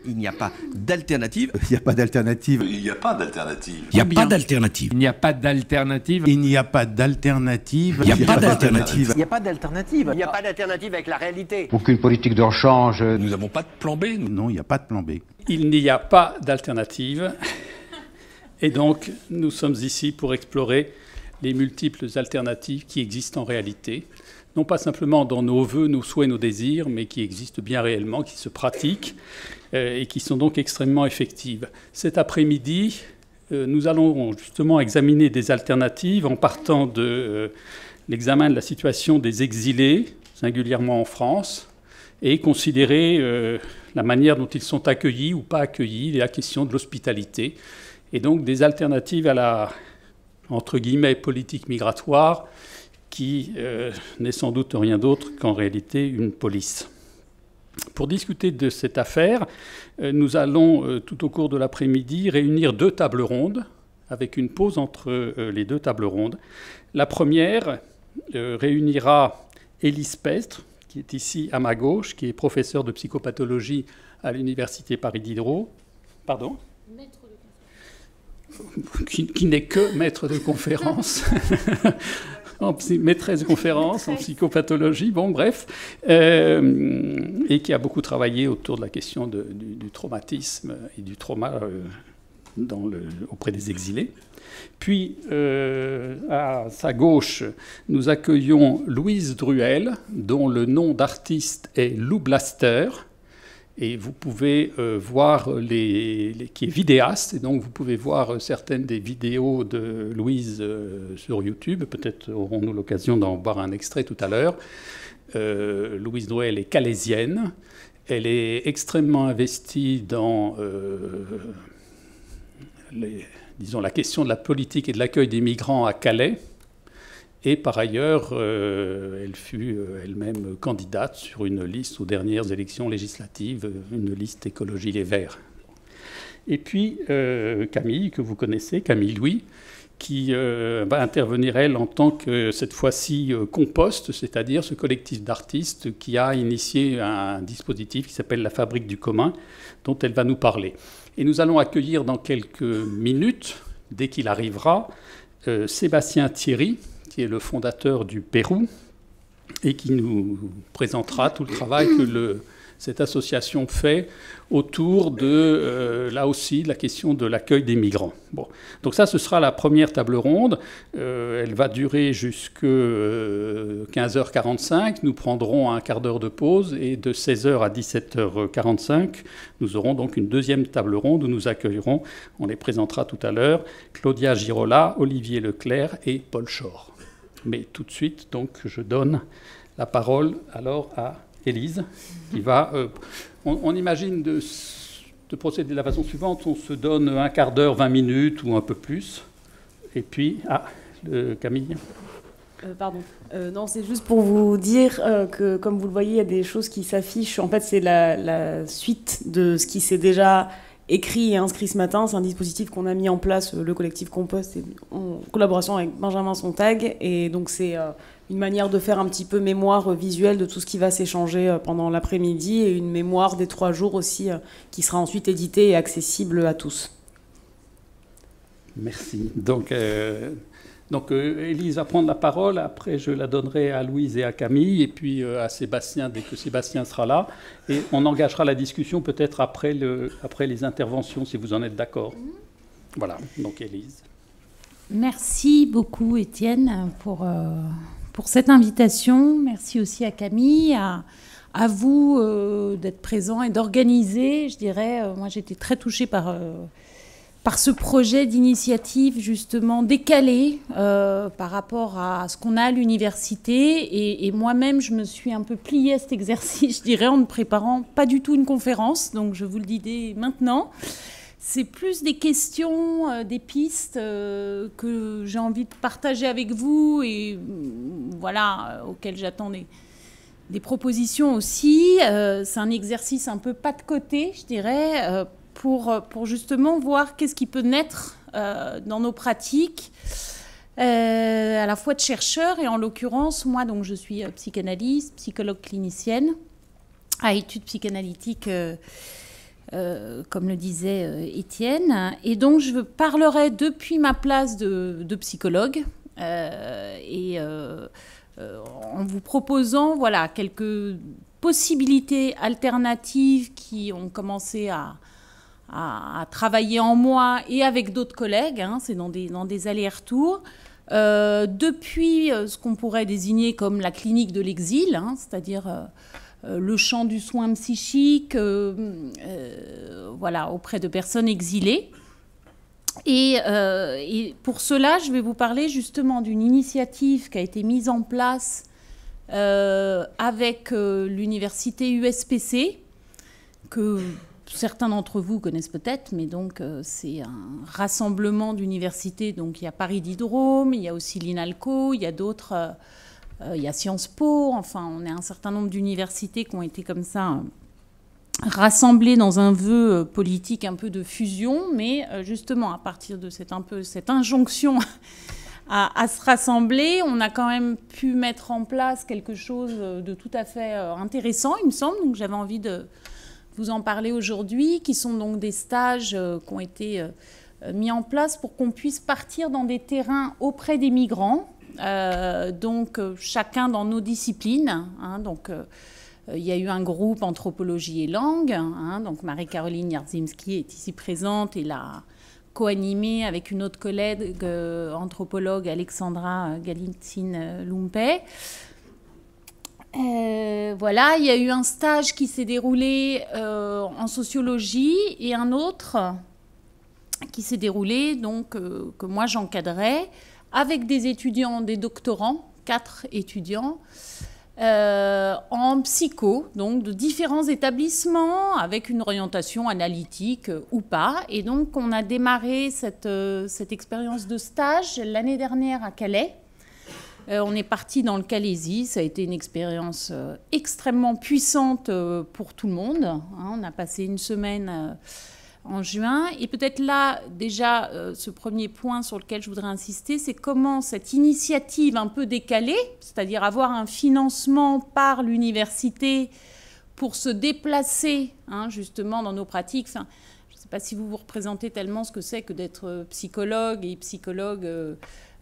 Il n'y a pas d'alternative. Il n'y a pas d'alternative. Il n'y a pas d'alternative. Il n'y a pas d'alternative. Il n'y a pas d'alternative. Il n'y a pas d'alternative. Il n'y a pas d'alternative. Il n'y a pas d'alternative. Il n'y a pas d'alternative avec la réalité. Aucune politique de rechange. Nous n'avons pas de plan B. Non, il n'y a pas de plan B. Il n'y a pas d'alternative. Et donc, nous sommes ici pour explorer les multiples alternatives qui existent en réalité. Non pas simplement dans nos vœux, nos souhaits, nos désirs, mais qui existent bien réellement, qui se pratiquent et qui sont donc extrêmement effectives. Cet après-midi, nous allons justement examiner des alternatives en partant de l'examen de la situation des exilés, singulièrement en France, et considérer la manière dont ils sont accueillis ou pas accueillis, la question de l'hospitalité, et donc des alternatives à la, entre guillemets, politique migratoire, qui n'est sans doute rien d'autre qu'en réalité une police. Pour discuter de cette affaire, nous allons, tout au cours de l'après-midi, réunir deux tables rondes, avec une pause entre les deux tables rondes. La première réunira Élise Pestre, qui est ici à ma gauche, qui est professeure de psychopathologie à l'Université Paris Diderot. Pardon ? Qui n'est que maître de conférence. Maîtresse de conférence en psychopathologie, bon bref, et qui a beaucoup travaillé autour de la question du traumatisme et du trauma auprès des exilés. Puis, à sa gauche, nous accueillons Louise Druel, dont le nom d'artiste est Lou Blaster. Et vous pouvez voir qui est vidéaste, et donc vous pouvez voir certaines des vidéos de Louise sur YouTube. Peut-être aurons-nous l'occasion d'en voir un extrait tout à l'heure. Louise Druel est calaisienne. Elle est extrêmement investie dans la question de la politique et de l'accueil des migrants à Calais. Et par ailleurs, elle fut elle-même candidate sur une liste aux dernières élections législatives, une liste Écologie Les Verts. Et puis Camille, que vous connaissez, Camille Louis, qui va intervenir, elle, en tant que, cette fois-ci, Compost, c'est-à-dire ce collectif d'artistes qui a initié un dispositif qui s'appelle la Fabrique du commun, dont elle va nous parler. Et nous allons accueillir dans quelques minutes, dès qu'il arrivera, Sébastien Thierry, qui est le fondateur du Pérou, et qui nous présentera tout le travail que cette association fait autour de, là aussi, de la question de l'accueil des migrants. Bon. Donc ça, ce sera la première table ronde. Elle va durer jusqu'à 15h45. Nous prendrons un quart d'heure de pause, et de 16h à 17h45, nous aurons donc une deuxième table ronde où nous accueillerons, on les présentera tout à l'heure, Claudia Girola, Olivier Leclerc et Paul Chor. Mais tout de suite, donc, je donne la parole alors à Élise, qui va... on imagine de procéder de la façon suivante. On se donne un quart d'heure, 20 minutes ou un peu plus. Et puis, Camille. Pardon. Non, c'est juste pour vous dire que, comme vous le voyez, il y a des choses qui s'affichent. En fait, c'est la suite de ce qui s'est déjà écrit et inscrit ce matin. C'est un dispositif qu'on a mis en place, le collectif Compost, en collaboration avec Benjamin Sontag. Et donc, c'est une manière de faire un petit peu mémoire visuelle de tout ce qui va s'échanger pendant l'après-midi, et une mémoire des 3 jours aussi, qui sera ensuite éditée et accessible à tous. Merci. Donc, Élise va prendre la parole. Après, je la donnerai à Louise et à Camille, et puis à Sébastien, dès que Sébastien sera là. Et on engagera la discussion peut-être après les interventions, si vous en êtes d'accord. Voilà, donc Élise. Merci beaucoup, Étienne, pour cette invitation. Merci aussi à Camille, à vous d'être présents et d'organiser. Je dirais, moi, j'étais très touchée par ce projet d'initiative justement décalé par rapport à ce qu'on a à l'université. Et moi-même, je me suis un peu pliée à cet exercice, je dirais, en ne préparant pas du tout une conférence. Donc, je vous le dis dès maintenant. C'est plus des questions, des pistes que j'ai envie de partager avec vous, et voilà, auxquelles j'attends des propositions aussi. C'est un exercice un peu pas de côté, je dirais, pour justement voir qu'est-ce qui peut naître dans nos pratiques, à la fois de chercheurs, et en l'occurrence, moi, donc, je suis psychanalyste, psychologue clinicienne, à études psychanalytiques comme le disait Étienne. Et donc, je parlerai depuis ma place de psychologue en vous proposant voilà, quelques possibilités alternatives qui ont commencé à travailler en moi et avec d'autres collègues, hein, c'est dans des allers-retours, depuis ce qu'on pourrait désigner comme la clinique de l'exil, hein, c'est-à-dire le champ du soin psychique voilà, auprès de personnes exilées. Et pour cela, je vais vous parler justement d'une initiative qui a été mise en place avec l'université USPC, que certains d'entre vous connaissent peut-être, mais donc c'est un rassemblement d'universités. Donc il y a Paris Diderot, il y a aussi l'INALCO, il y a d'autres, il y a Sciences Po. Enfin, on est un certain nombre d'universités qui ont été comme ça rassemblées dans un vœu politique un peu de fusion, mais justement à partir de cette injonction à se rassembler, on a quand même pu mettre en place quelque chose de tout à fait intéressant, il me semble. Donc j'avais envie de vous en parler aujourd'hui, qui sont donc des stages qui ont été mis en place pour qu'on puisse partir dans des terrains auprès des migrants, donc chacun dans nos disciplines. Hein, donc il y a eu un groupe anthropologie et langue, hein, donc Marie-Caroline Jarzymski est ici présente et l'a co-animée avec une autre collègue anthropologue, Alexandra Galitzine-Lumpé. Voilà, il y a eu un stage qui s'est déroulé en sociologie et un autre qui s'est déroulé, donc, que moi j'encadrais, avec des étudiants, des doctorants, 4 étudiants, en psycho, donc de différents établissements, avec une orientation analytique ou pas. Et donc on a démarré cette expérience de stage l'année dernière à Calais. On est parti dans le Calaisis, ça a été une expérience extrêmement puissante pour tout le monde. Hein. On a passé une semaine en juin. Et peut-être là, déjà, ce premier point sur lequel je voudrais insister, c'est comment cette initiative un peu décalée, c'est-à-dire avoir un financement par l'université pour se déplacer, hein, justement, dans nos pratiques. Enfin, je ne sais pas si vous vous représentez tellement ce que c'est que d'être psychologue et psychologue...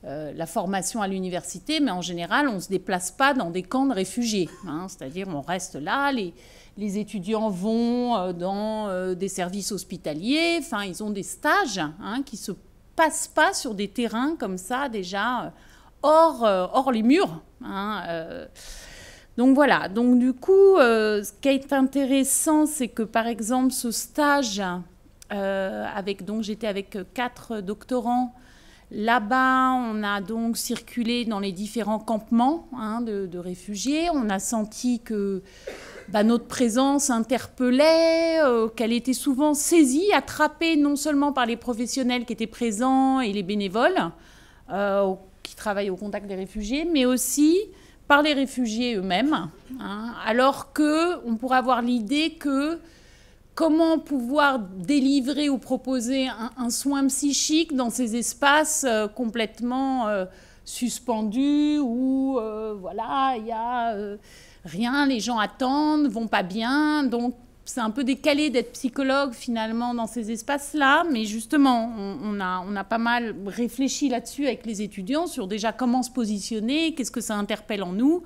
la formation à l'université, mais en général, on ne se déplace pas dans des camps de réfugiés. Hein, c'est-à-dire, on reste là, les étudiants vont dans des services hospitaliers, enfin, ils ont des stages hein, qui ne se passent pas sur des terrains comme ça, déjà, hors les murs. Hein, donc voilà, donc du coup, ce qui est intéressant, c'est que, par exemple, ce stage, donc j'étais avec 4 doctorants. Là-bas, on a donc circulé dans les différents campements hein, de réfugiés. On a senti que notre présence interpellait, qu'elle était souvent saisie, attrapée non seulement par les professionnels qui étaient présents et les bénévoles qui travaillent au contact des réfugiés, mais aussi par les réfugiés eux-mêmes. Hein, alors qu'on pourrait avoir l'idée que comment pouvoir délivrer ou proposer un soin psychique dans ces espaces complètement suspendus où voilà, il n'y a rien, les gens attendent, vont pas bien. Donc c'est un peu décalé d'être psychologue finalement dans ces espaces-là. Mais justement, on a pas mal réfléchi là-dessus avec les étudiants sur déjà comment se positionner, qu'est-ce que ça interpelle en nous.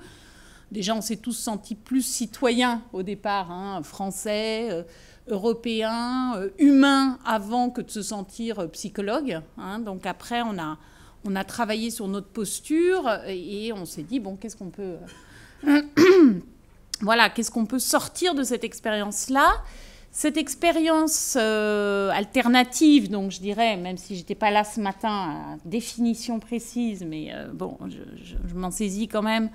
Déjà, on s'est tous sentis plus citoyens au départ, hein, français, européens, humains, avant que de se sentir psychologue. Hein. Donc après, on a travaillé sur notre posture et on s'est dit, bon, qu'est-ce qu'on peut... voilà, qu'est-ce qu'on peut sortir de cette expérience-là ? Cette expérience alternative, donc je dirais, même si je n'étais pas là ce matin à définition précise, mais bon, je m'en saisis quand même,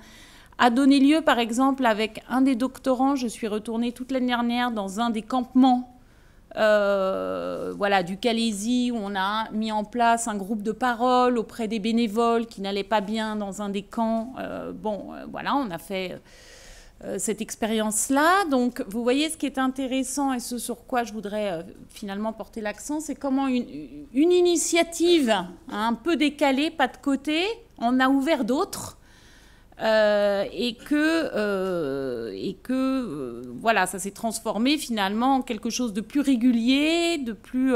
a donné lieu, par exemple, avec un des doctorants, je suis retournée toute l'année dernière dans un des campements voilà, du Calaisis, où on a mis en place un groupe de parole auprès des bénévoles qui n'allaient pas bien dans un des camps. Voilà, on a fait cette expérience-là. Donc, vous voyez, ce qui est intéressant et ce sur quoi je voudrais finalement porter l'accent, c'est comment une initiative un peu décalée, pas de côté, on a ouvert d'autres. et que voilà, ça s'est transformé finalement en quelque chose de plus régulier, de plus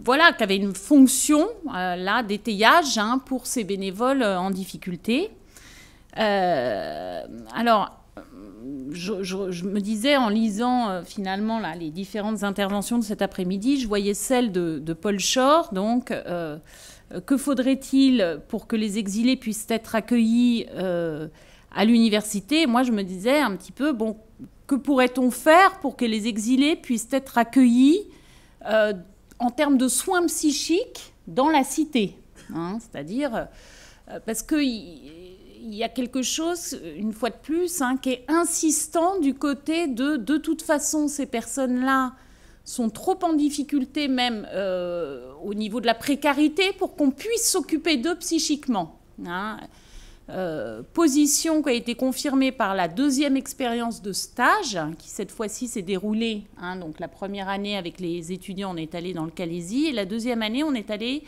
voilà, qui avait une fonction là d'étayage pour ces bénévoles en difficulté. Alors, je me disais en lisant finalement là, les différentes interventions de cet après-midi, je voyais celle de Paul Shore, donc que faudrait-il pour que les exilés puissent être accueillis à l'université? Moi, je me disais un petit peu, bon, que pourrait-on faire pour que les exilés puissent être accueillis en termes de soins psychiques dans la cité, c'est-à-dire parce qu'il y a quelque chose, une fois de plus, qui est insistant du côté de toute façon, ces personnes-là sont trop en difficulté même au niveau de la précarité pour qu'on puisse s'occuper d'eux psychiquement. Position qui a été confirmée par la deuxième expérience de stage, qui cette fois-ci s'est déroulée. Donc la première année avec les étudiants, on est allé dans le Calaisis, et la deuxième année, on est allé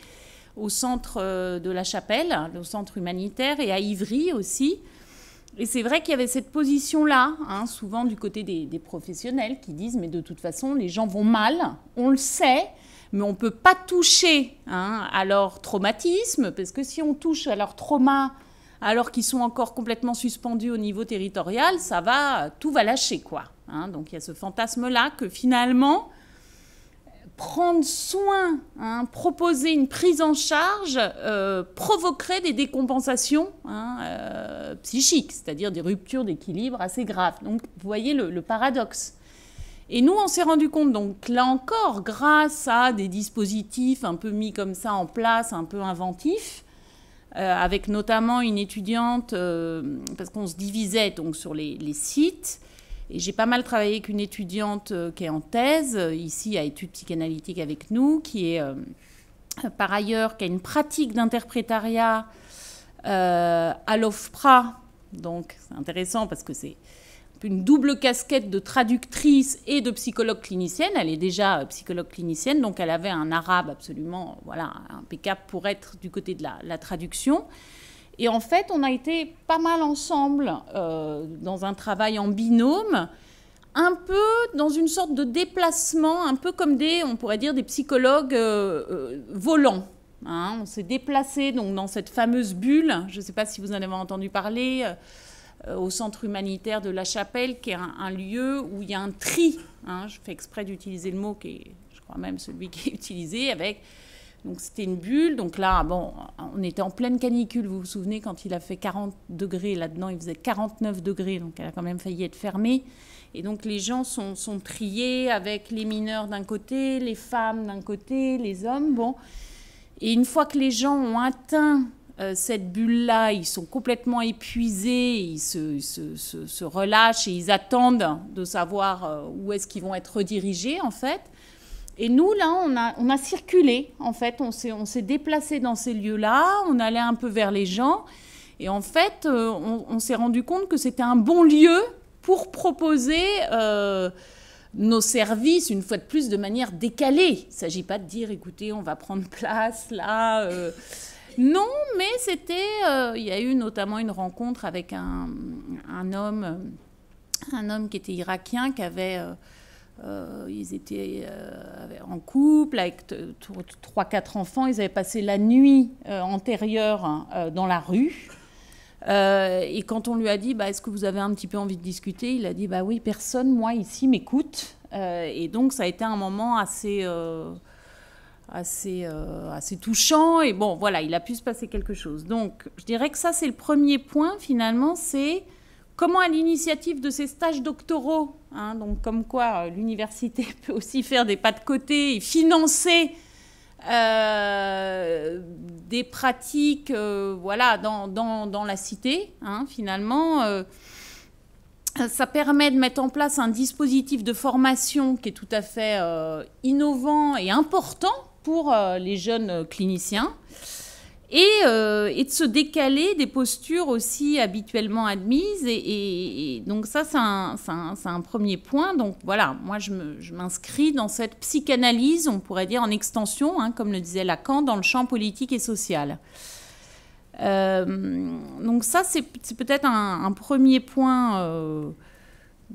au centre de la Chapelle, au centre humanitaire, et à Ivry aussi. Et c'est vrai qu'il y avait cette position-là, souvent du côté des professionnels, qui disent « mais de toute façon, les gens vont mal, on le sait, mais on ne peut pas toucher à leur traumatisme, parce que si on touche à leur trauma, alors qu'ils sont encore complètement suspendus au niveau territorial, tout va lâcher, quoi. Donc il y a ce fantasme-là que finalement, prendre soin, proposer une prise en charge provoquerait des décompensations psychiques, c'est-à-dire des ruptures d'équilibre assez graves. Donc vous voyez le paradoxe. Et nous, on s'est rendu compte, donc là encore, grâce à des dispositifs un peu mis comme ça en place, un peu inventifs, avec notamment une étudiante, parce qu'on se divisait donc sur les sites, et j'ai pas mal travaillé avec une étudiante qui est en thèse, ici à études psychanalytiques avec nous, qui est par ailleurs, qui a une pratique d'interprétariat à l'OFPRA. Donc c'est intéressant parce que c'est une double casquette de traductrice et de psychologue clinicienne. Elle est déjà psychologue clinicienne, donc elle avait un arabe absolument impeccable pour être du côté de la traduction. Et en fait, on a été pas mal ensemble dans un travail en binôme, un peu dans une sorte de déplacement, un peu comme on pourrait dire, des psychologues volants. On s'est déplacés donc, dans cette fameuse bulle, je ne sais pas si vous en avez entendu parler, au centre humanitaire de La Chapelle, qui est un lieu où il y a un tri. Je fais exprès d'utiliser le mot qui est, je crois même, celui qui est utilisé avec... Donc c'était une bulle, donc là, bon, on était en pleine canicule, vous vous souvenez, quand il a fait 40 degrés, là-dedans il faisait 49 degrés, donc elle a quand même failli être fermée. Et donc les gens sont triés avec les mineurs d'un côté, les femmes d'un côté, les hommes, bon. Et une fois que les gens ont atteint cette bulle-là, ils sont complètement épuisés, ils se relâchent et ils attendent de savoir où est-ce qu'ils vont être redirigés, en fait. Et nous, là, on a circulé, en fait, on s'est déplacé dans ces lieux-là, on allait un peu vers les gens, et en fait, on s'est rendu compte que c'était un bon lieu pour proposer nos services, une fois de plus, de manière décalée. Il ne s'agit pas de dire, écoutez, on va prendre place là. Non, mais c'était... il y a eu notamment une rencontre avec un homme qui était irakien, qui avait... ils étaient en couple avec 3-4 enfants. Ils avaient passé la nuit antérieure dans la rue. Et quand on lui a dit est-ce que vous avez un petit peu envie de discuter, il a dit oui, personne, moi ici, m'écoute. Et donc ça a été un moment assez touchant. Et bon, voilà, il a pu se passer quelque chose. Donc je dirais que ça, c'est le premier point finalement, c'est comment, à l'initiative de ces stages doctoraux, donc comme quoi l'université peut aussi faire des pas de côté et financer des pratiques dans la cité, finalement, ça permet de mettre en place un dispositif de formation qui est tout à fait innovant et important pour les jeunes cliniciens. Et de se décaler des postures aussi habituellement admises. Et donc ça, c'est un premier point. Donc voilà, moi, je m'inscris dans cette psychanalyse, on pourrait dire en extension, comme le disait Lacan, dans le champ politique et social. Donc ça, c'est peut-être un premier point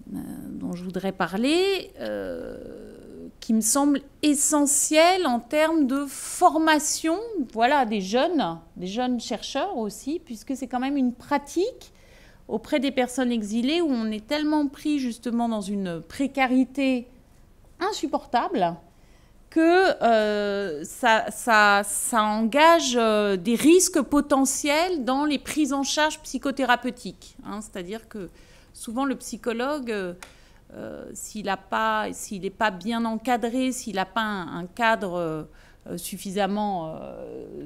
dont je voudrais parler, qui me semble essentiel en termes de formation, voilà, des jeunes chercheurs aussi, puisque c'est quand même une pratique auprès des personnes exilées où on est tellement pris justement dans une précarité insupportable que ça engage des risques potentiels dans les prises en charge psychothérapeutiques. Hein. C'est-à-dire que souvent le psychologue, s'il n'est pas bien encadré, s'il n'a pas un cadre suffisamment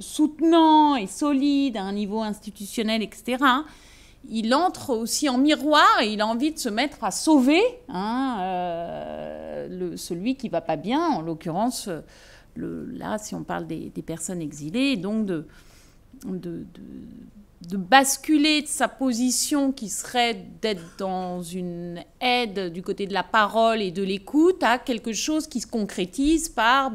soutenant et solide à un niveau institutionnel, etc., il entre aussi en miroir et il a envie de se mettre à sauver celui qui ne va pas bien, en l'occurrence, là, si on parle des personnes exilées, donc de basculer de sa position qui serait d'être dans une aide du côté de la parole et de l'écoute à quelque chose qui se concrétise par,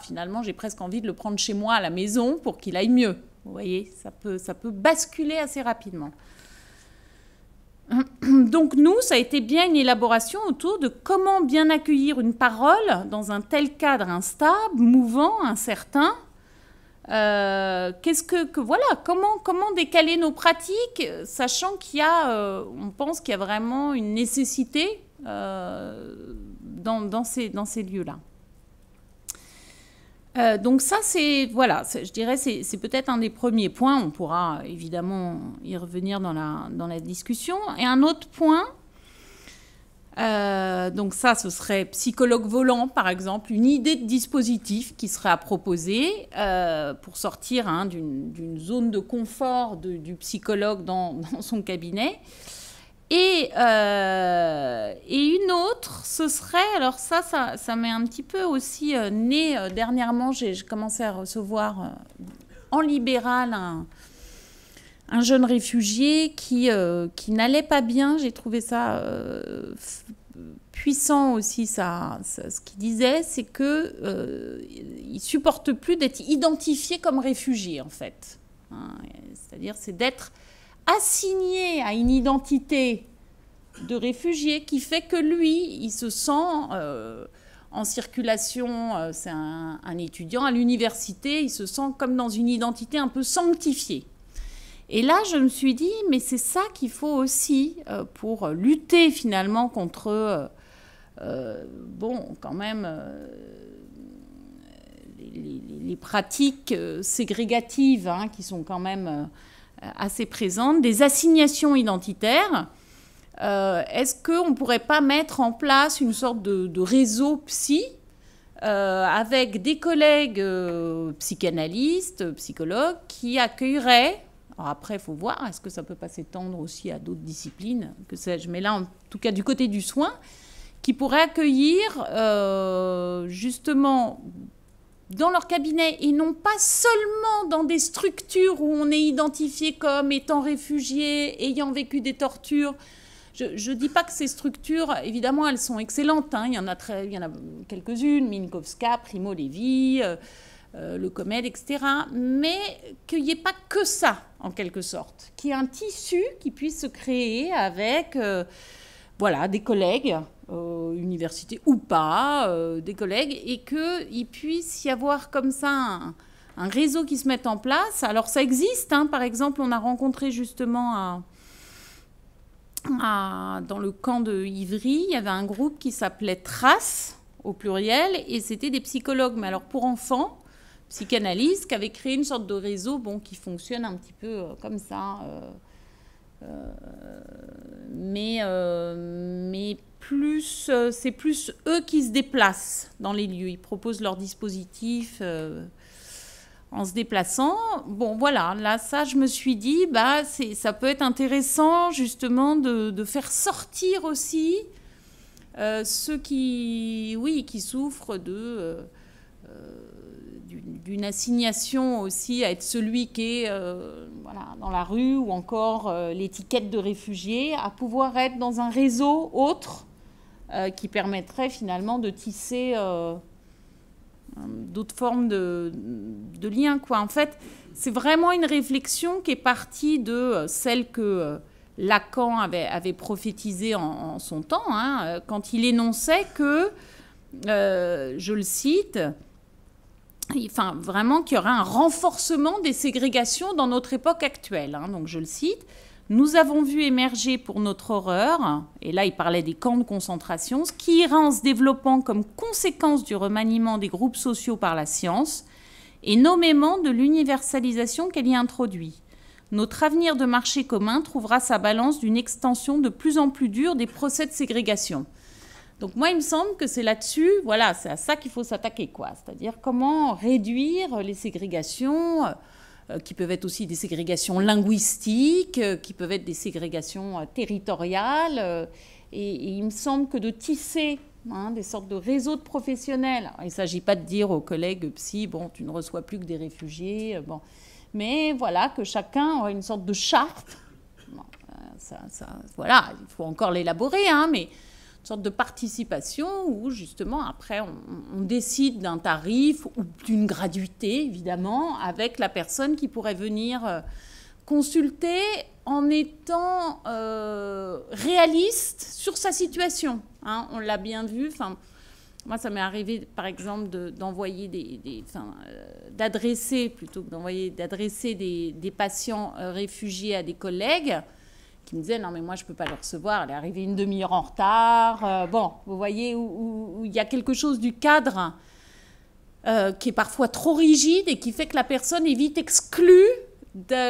finalement, j'ai presque envie de le prendre chez moi à la maison pour qu'il aille mieux. Vous voyez, ça peut basculer assez rapidement. Donc nous, ça a été bien une élaboration autour de comment bien accueillir une parole dans un tel cadre instable, mouvant, incertain. Comment décaler nos pratiques, sachant qu'il y a, on pense qu'il y a vraiment une nécessité dans ces lieux-là. Donc ça, je dirais, c'est peut-être un des premiers points. On pourra évidemment y revenir dans la discussion. Et un autre point, donc ça, ce serait psychologue volant, par exemple, une idée de dispositif qui serait à proposer pour sortir d'une zone de confort du psychologue dans son cabinet. Et une autre, ce serait, alors ça m'est un petit peu aussi né dernièrement, j'ai commencé à recevoir en libéral un jeune réfugié qui n'allait pas bien. J'ai trouvé ça puissant aussi, ce qu'il disait, c'est qu'il ne supporte plus d'être identifié comme réfugié, en fait. Hein, c'est-à-dire, c'est d'être assigné à une identité de réfugié qui fait que lui, il se sent en circulation, c'est un étudiant à l'université, il se sent comme dans une identité un peu sanctifiée. Et là, je me suis dit, mais c'est ça qu'il faut aussi pour lutter finalement contre, quand même, les pratiques ségrégatives qui sont quand même assez présentes, des assignations identitaires. Est-ce qu'on ne pourrait pas mettre en place une sorte de réseau psy avec des collègues psychanalystes, psychologues qui accueilleraient, alors après il faut voir, est-ce que ça peut pas s'étendre aussi à d'autres disciplines, que sais-je, mais là en tout cas du côté du soin, qui pourraient accueillir justement dans leur cabinet et non pas seulement dans des structures où on est identifié comme étant réfugié, ayant vécu des tortures. Je ne dis pas que ces structures, évidemment, elles sont excellentes. Il y en a quelques-unes, Minkowska, Primo Levi, le COMED, etc. Mais qu'il n'y ait pas que ça, en quelque sorte. Qu'il y ait un tissu qui puisse se créer avec des collègues, université ou pas, des collègues, et qu'il puisse y avoir comme ça un réseau qui se mette en place. Alors ça existe, par exemple, on a rencontré justement dans le camp de Ivry, il y avait un groupe qui s'appelait Trace, au pluriel, et c'était des psychologues, mais alors pour enfants, psychanalystes, qui avaient créé une sorte de réseau qui fonctionne un petit peu comme ça, mais c'est plus eux qui se déplacent dans les lieux. Ils proposent leur dispositif en se déplaçant. Bon, voilà, là, ça, je me suis dit, ça peut être intéressant, justement, de faire sortir aussi ceux qui souffrent d'une assignation aussi à être celui qui est dans la rue, ou encore l'étiquette de réfugié, à pouvoir être dans un réseau autre qui permettrait finalement de tisser d'autres formes de liens, quoi. En fait, c'est vraiment une réflexion qui est partie de celle que Lacan avait prophétisée en son temps, hein, quand il énonçait que, je le cite, enfin, vraiment qu'il y aurait un renforcement des ségrégations dans notre époque actuelle. Hein, donc, je le cite. Nous avons vu émerger pour notre horreur, et là il parlait des camps de concentration, ce qui ira en se développant comme conséquence du remaniement des groupes sociaux par la science, et nommément de l'universalisation qu'elle y introduit. Notre avenir de marché commun trouvera sa balance d'une extension de plus en plus dure des procès de ségrégation. Donc moi, il me semble que c'est là-dessus, voilà, c'est à ça qu'il faut s'attaquer, quoi. C'est-à-dire comment réduire les ségrégations, qui peuvent être aussi des ségrégations linguistiques, qui peuvent être des ségrégations territoriales. Et il me semble que de tisser des sortes de réseaux de professionnels, alors, il ne s'agit pas de dire aux collègues psy, bon, tu ne reçois plus que des réfugiés, bon, mais voilà, que chacun aurait une sorte de charte. Bon, voilà, il faut encore l'élaborer, hein, mais une sorte de participation où, justement, après, on décide d'un tarif ou d'une gratuité, évidemment, avec la personne qui pourrait venir consulter en étant réaliste sur sa situation. Hein, on l'a bien vu. Enfin, moi, ça m'est arrivé, par exemple, d'envoyer d'adresser, plutôt que d'adresser des patients réfugiés à des collègues qui me disaient « Non, mais moi, je ne peux pas le recevoir, elle est arrivée une demi-heure en retard. Bon, vous voyez, où il y a quelque chose du cadre qui est parfois trop rigide et qui fait que la personne est vite exclue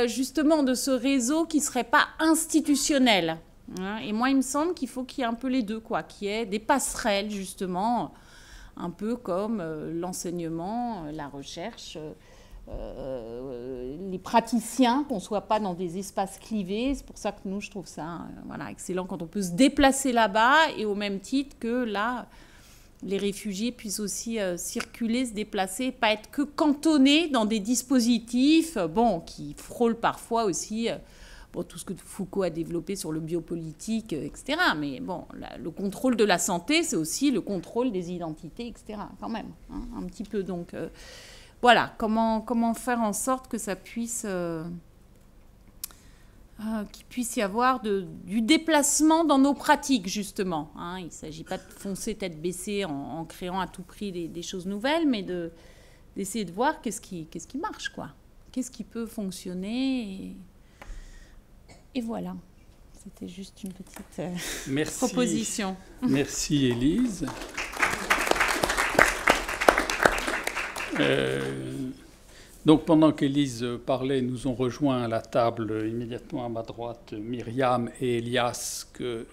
justement de ce réseau qui ne serait pas institutionnel. Hein, et moi, il me semble qu'il faut qu'il y ait un peu les deux, quoi, qu'il y ait des passerelles, justement, un peu comme l'enseignement, la recherche, les praticiens, qu'on ne soit pas dans des espaces clivés. C'est pour ça que nous, je trouve ça excellent quand on peut se déplacer là-bas et au même titre que là, les réfugiés puissent aussi circuler, se déplacer, pas être que cantonnés dans des dispositifs qui frôlent parfois aussi tout ce que Foucault a développé sur le biopolitique, etc. Mais bon, le contrôle de la santé, c'est aussi le contrôle des identités, etc. Quand même, hein, un petit peu. Donc, voilà, comment faire en sorte que ça puisse... qu'il puisse y avoir du déplacement dans nos pratiques, justement. Hein. Il ne s'agit pas de foncer tête baissée en créant à tout prix des choses nouvelles, mais d'essayer de voir qu'est-ce qui marche, quoi. Qu'est-ce qui peut fonctionner et voilà. C'était juste une petite proposition. Merci, Élise. Donc, pendant qu'Élise parlait, nous ont rejoint à la table, immédiatement à ma droite, Myriam et Elias, que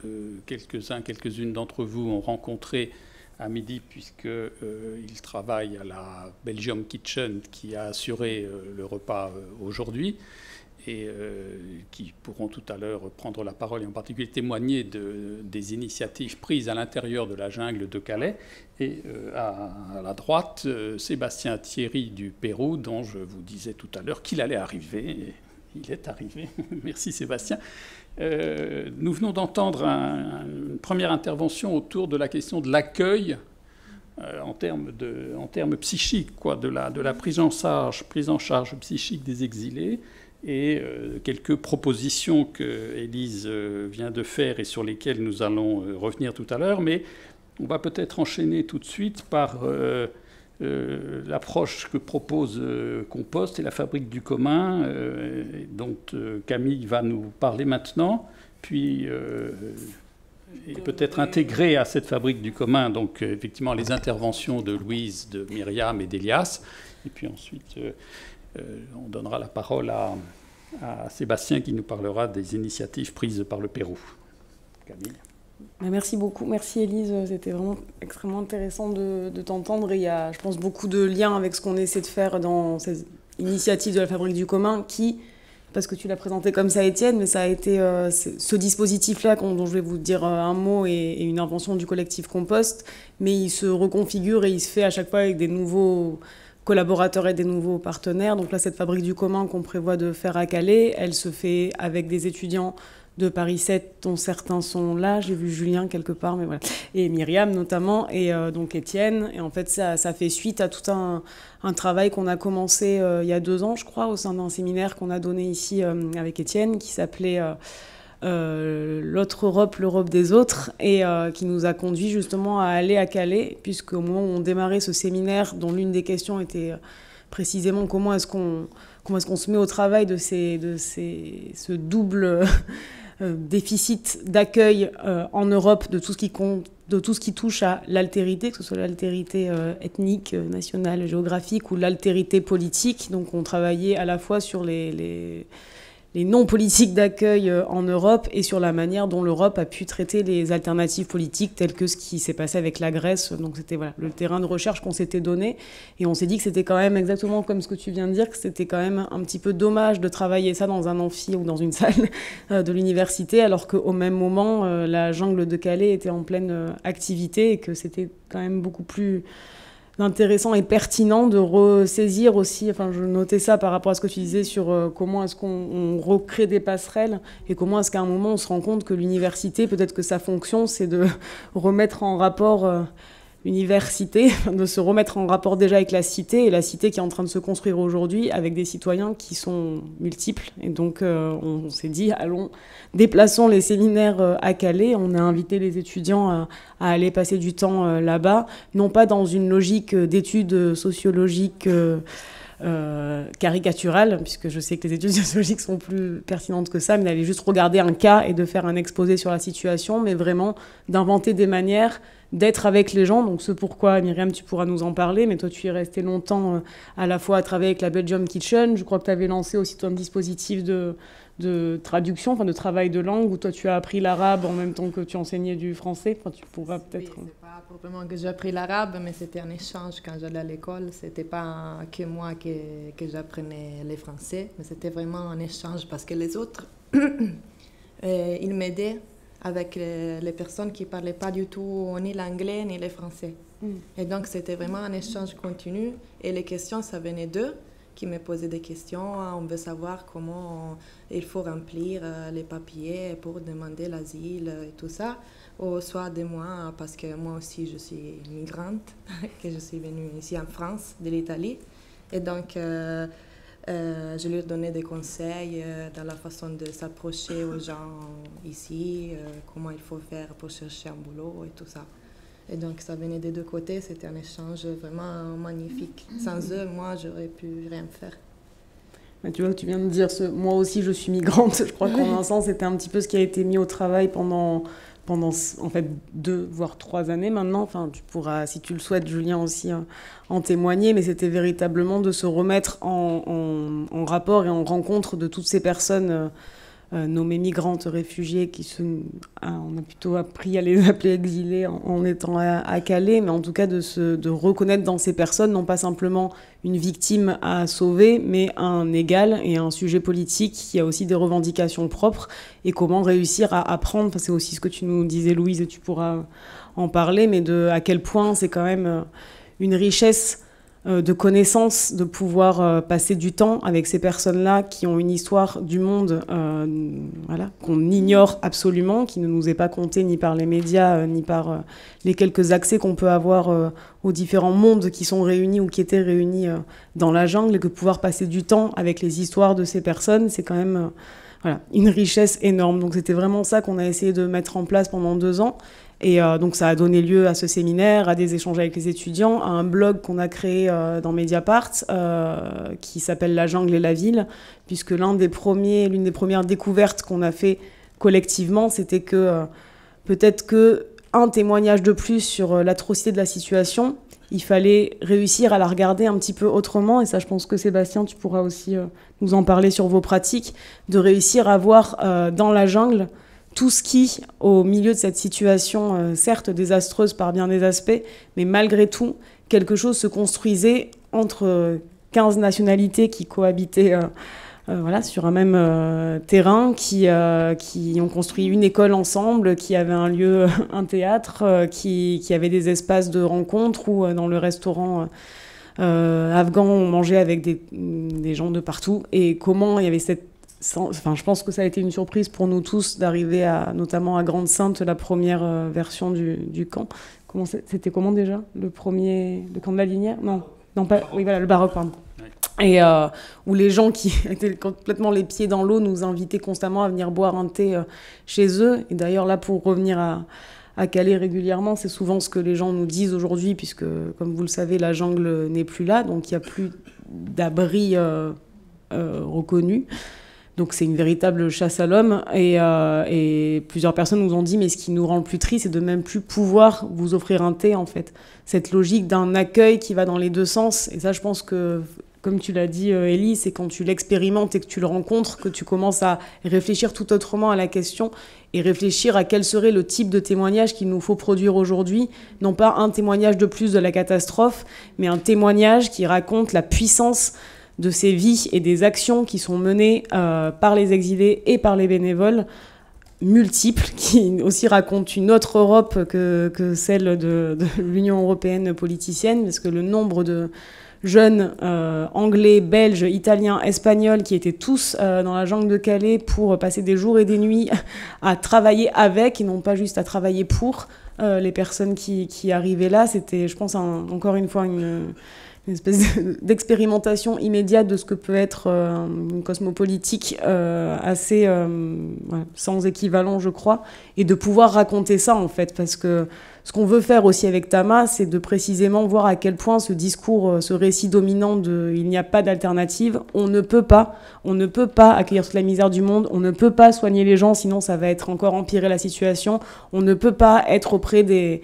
quelques-unes d'entre vous ont rencontrés à midi, puisqu'ils travaillent à la Belgium Kitchen, qui a assuré le repas aujourd'hui, et qui pourront tout à l'heure prendre la parole et en particulier témoigner des initiatives prises à l'intérieur de la jungle de Calais. Et à la droite, Sébastien Thierry du Pérou, dont je vous disais tout à l'heure qu'il allait arriver. Et il est arrivé. Merci Sébastien. Nous venons d'entendre une première intervention autour de la question de l'accueil en termes psychiques, quoi, de la prise en charge psychique des exilés. Et quelques propositions que Élise vient de faire et sur lesquelles nous allons revenir tout à l'heure. Mais on va peut-être enchaîner tout de suite par l'approche que propose Compost et la fabrique du commun, dont Camille va nous parler maintenant, puis et peut-être intégrer à cette fabrique du commun, donc effectivement les interventions de Louise, de Myriam et d'Elias, et puis ensuite on donnera la parole à Sébastien qui nous parlera des initiatives prises par le Pérou. Camille. Merci beaucoup, merci Élise, c'était vraiment extrêmement intéressant de t'entendre. Il y a, je pense, beaucoup de liens avec ce qu'on essaie de faire dans ces initiatives de la fabrique du commun qui, parce que tu l'as présenté comme ça Étienne, mais ça a été ce dispositif-là dont je vais vous dire un mot et une invention du collectif Compost, mais il se reconfigure et il se fait à chaque fois avec des nouveaux collaborateurs et des nouveaux partenaires. Donc là, cette fabrique du commun qu'on prévoit de faire à Calais, elle se fait avec des étudiants de Paris 7, dont certains sont là. J'ai vu Julien quelque part, mais voilà. Et Myriam notamment, et donc Étienne. Et en fait, ça fait suite à tout un travail qu'on a commencé il y a 2 ans, je crois, au sein d'un séminaire qu'on a donné ici avec Étienne, qui s'appelait l'autre Europe, l'Europe des autres, et qui nous a conduit justement à aller à Calais, puisque au moment où on démarrait ce séminaire, dont l'une des questions était précisément comment est-ce qu'on se met au travail de ce double déficit d'accueil en Europe de tout ce qui compte, de tout ce qui touche à l'altérité, que ce soit l'altérité ethnique, nationale, géographique ou l'altérité politique. Donc on travaillait à la fois sur les non-politiques d'accueil en Europe et sur la manière dont l'Europe a pu traiter les alternatives politiques telles que ce qui s'est passé avec la Grèce. Donc c'était voilà, le terrain de recherche qu'on s'était donné. Et on s'est dit que c'était quand même exactement comme ce que tu viens de dire, que c'était quand même un petit peu dommage de travailler ça dans un amphi ou dans une salle de l'université, alors qu'au même moment, la jungle de Calais était en pleine activité et que c'était quand même beaucoup plus intéressant et pertinent de ressaisir aussi, enfin je notais ça par rapport à ce que tu disais sur comment est-ce qu'on recrée des passerelles et comment est-ce qu'à un moment on se rend compte que l'université, peut-être que sa fonction c'est de remettre en rapport l'université, de se remettre en rapport déjà avec la cité, et la cité qui est en train de se construire aujourd'hui avec des citoyens qui sont multiples. Et donc on s'est dit, allons, déplaçons les séminaires à Calais. On a invité les étudiants à aller passer du temps là-bas, non pas dans une logique d'études sociologiques caricaturales, puisque je sais que les études sociologiques sont plus pertinentes que ça, mais d'aller juste regarder un cas et de faire un exposé sur la situation, mais vraiment d'inventer des manières d'être avec les gens. Donc ce pourquoi, Myriam, tu pourras nous en parler, mais toi tu y es resté longtemps à la fois à travailler avec la Belgium Kitchen. Je crois que tu avais lancé aussi ton dispositif de traduction, enfin de travail de langue, où toi tu as appris l'arabe en même temps que tu enseignais du français. Enfin, tu pourras peut-être... Oui, c'est pas proprement que j'ai appris l'arabe, mais c'était un échange quand j'allais à l'école. C'était pas que moi que j'apprenais le français, mais c'était vraiment un échange parce que les autres, ils m'aidaient avec les personnes qui ne parlaient pas du tout ni l'anglais ni le français. Et donc, c'était vraiment un échange continu. Et les questions, ça venait d'eux qui me posaient des questions. On veut savoir comment il faut remplir les papiers pour demander l'asile et tout ça. Ou soit de moi, parce que moi aussi, je suis migrante, que je suis venue ici en France, de l'Italie. Et donc... je leur donnais des conseils dans la façon de s'approcher aux gens ici, comment il faut faire pour chercher un boulot et tout ça. Et donc ça venait des deux côtés, c'était un échange vraiment magnifique. Sans eux, moi, j'aurais pu rien faire. Tu vois, tu viens de dire, moi aussi je suis migrante, je crois qu'en un sens c'était un petit peu ce qui a été mis au travail pendant en fait 2 voire 3 années maintenant. Enfin, tu pourras, si tu le souhaites, Julien, aussi en témoigner, mais c'était véritablement de se remettre en rapport et en rencontre de toutes ces personnes nommées migrantes, réfugiées, on a plutôt appris à les appeler exilées en étant à Calais, mais en tout cas de reconnaître dans ces personnes non pas simplement une victime à sauver, mais un égal et un sujet politique qui a aussi des revendications propres, et comment réussir à apprendre, c'est aussi ce que tu nous disais, Louise, et tu pourras en parler, mais à quel point c'est quand même une richesse de connaissances, de pouvoir passer du temps avec ces personnes-là qui ont une histoire du monde voilà, qu'on ignore absolument, qui ne nous est pas contée ni par les médias, ni par les quelques accès qu'on peut avoir aux différents mondes qui sont réunis ou qui étaient réunis dans la jungle, et que pouvoir passer du temps avec les histoires de ces personnes, c'est quand même voilà, une richesse énorme. Donc c'était vraiment ça qu'on a essayé de mettre en place pendant 2 ans. Et donc ça a donné lieu à ce séminaire, à des échanges avec les étudiants, à un blog qu'on a créé dans Mediapart qui s'appelle La jungle et la ville, puisque l'une des premières découvertes qu'on a fait collectivement, c'était que peut-être qu'un témoignage de plus sur l'atrocité de la situation, il fallait réussir à la regarder un petit peu autrement, et ça je pense que Sébastien, tu pourras aussi nous en parler sur vos pratiques, de réussir à voir dans la jungle tout ce qui, au milieu de cette situation, certes désastreuse par bien des aspects, mais malgré tout, quelque chose se construisait entre 15 nationalités qui cohabitaient voilà, sur un même terrain, qui ont construit une école ensemble, qui avait un lieu, un théâtre, qui avait des espaces de rencontre, où dans le restaurant afghan, on mangeait avec des gens de partout, et comment il y avait cette je pense que ça a été une surprise pour nous tous d'arriver notamment à Grande-Sainte, la première version du camp. C'était comment déjà le camp de la Linière? Non, pas. Oui, voilà, le baroque, pardon. Et où les gens qui étaient complètement les pieds dans l'eau nous invitaient constamment à venir boire un thé chez eux. Et d'ailleurs, là, pour revenir à Calais régulièrement, c'est souvent ce que les gens nous disent aujourd'hui, puisque, comme vous le savez, la jungle n'est plus là, donc il n'y a plus d'abri reconnu. Donc c'est une véritable chasse à l'homme. Et plusieurs personnes nous ont dit, mais ce qui nous rend le plus triste, c'est de même plus pouvoir vous offrir un thé, en fait. Cette logique d'un accueil qui va dans les deux sens. Et ça, je pense que, comme tu l'as dit, Élie, c'est quand tu l'expérimentes et que tu le rencontres que tu commences à réfléchir tout autrement à la question et réfléchir à quel serait le type de témoignage qu'il nous faut produire aujourd'hui. Non pas un témoignage de plus de la catastrophe, mais un témoignage qui raconte la puissance de ces vies et des actions qui sont menées par les exilés et par les bénévoles multiples, qui aussi racontent une autre Europe que celle de l'Union européenne politicienne, parce que le nombre de jeunes anglais, belges, italiens, espagnols, qui étaient tous dans la jungle de Calais pour passer des jours et des nuits à travailler avec, et non pas juste à travailler pour les personnes qui arrivaient là, c'était, je pense, encore une fois, une espèce d'expérimentation immédiate de ce que peut être une cosmopolitique assez sans équivalent, je crois, et de pouvoir raconter ça, en fait, parce que ce qu'on veut faire aussi avec Tama, c'est de précisément voir à quel point ce discours, ce récit dominant de « il n'y a pas d'alternative », on ne peut pas accueillir toute la misère du monde, on ne peut pas soigner les gens, sinon ça va être encore empirer la situation, on ne peut pas être auprès des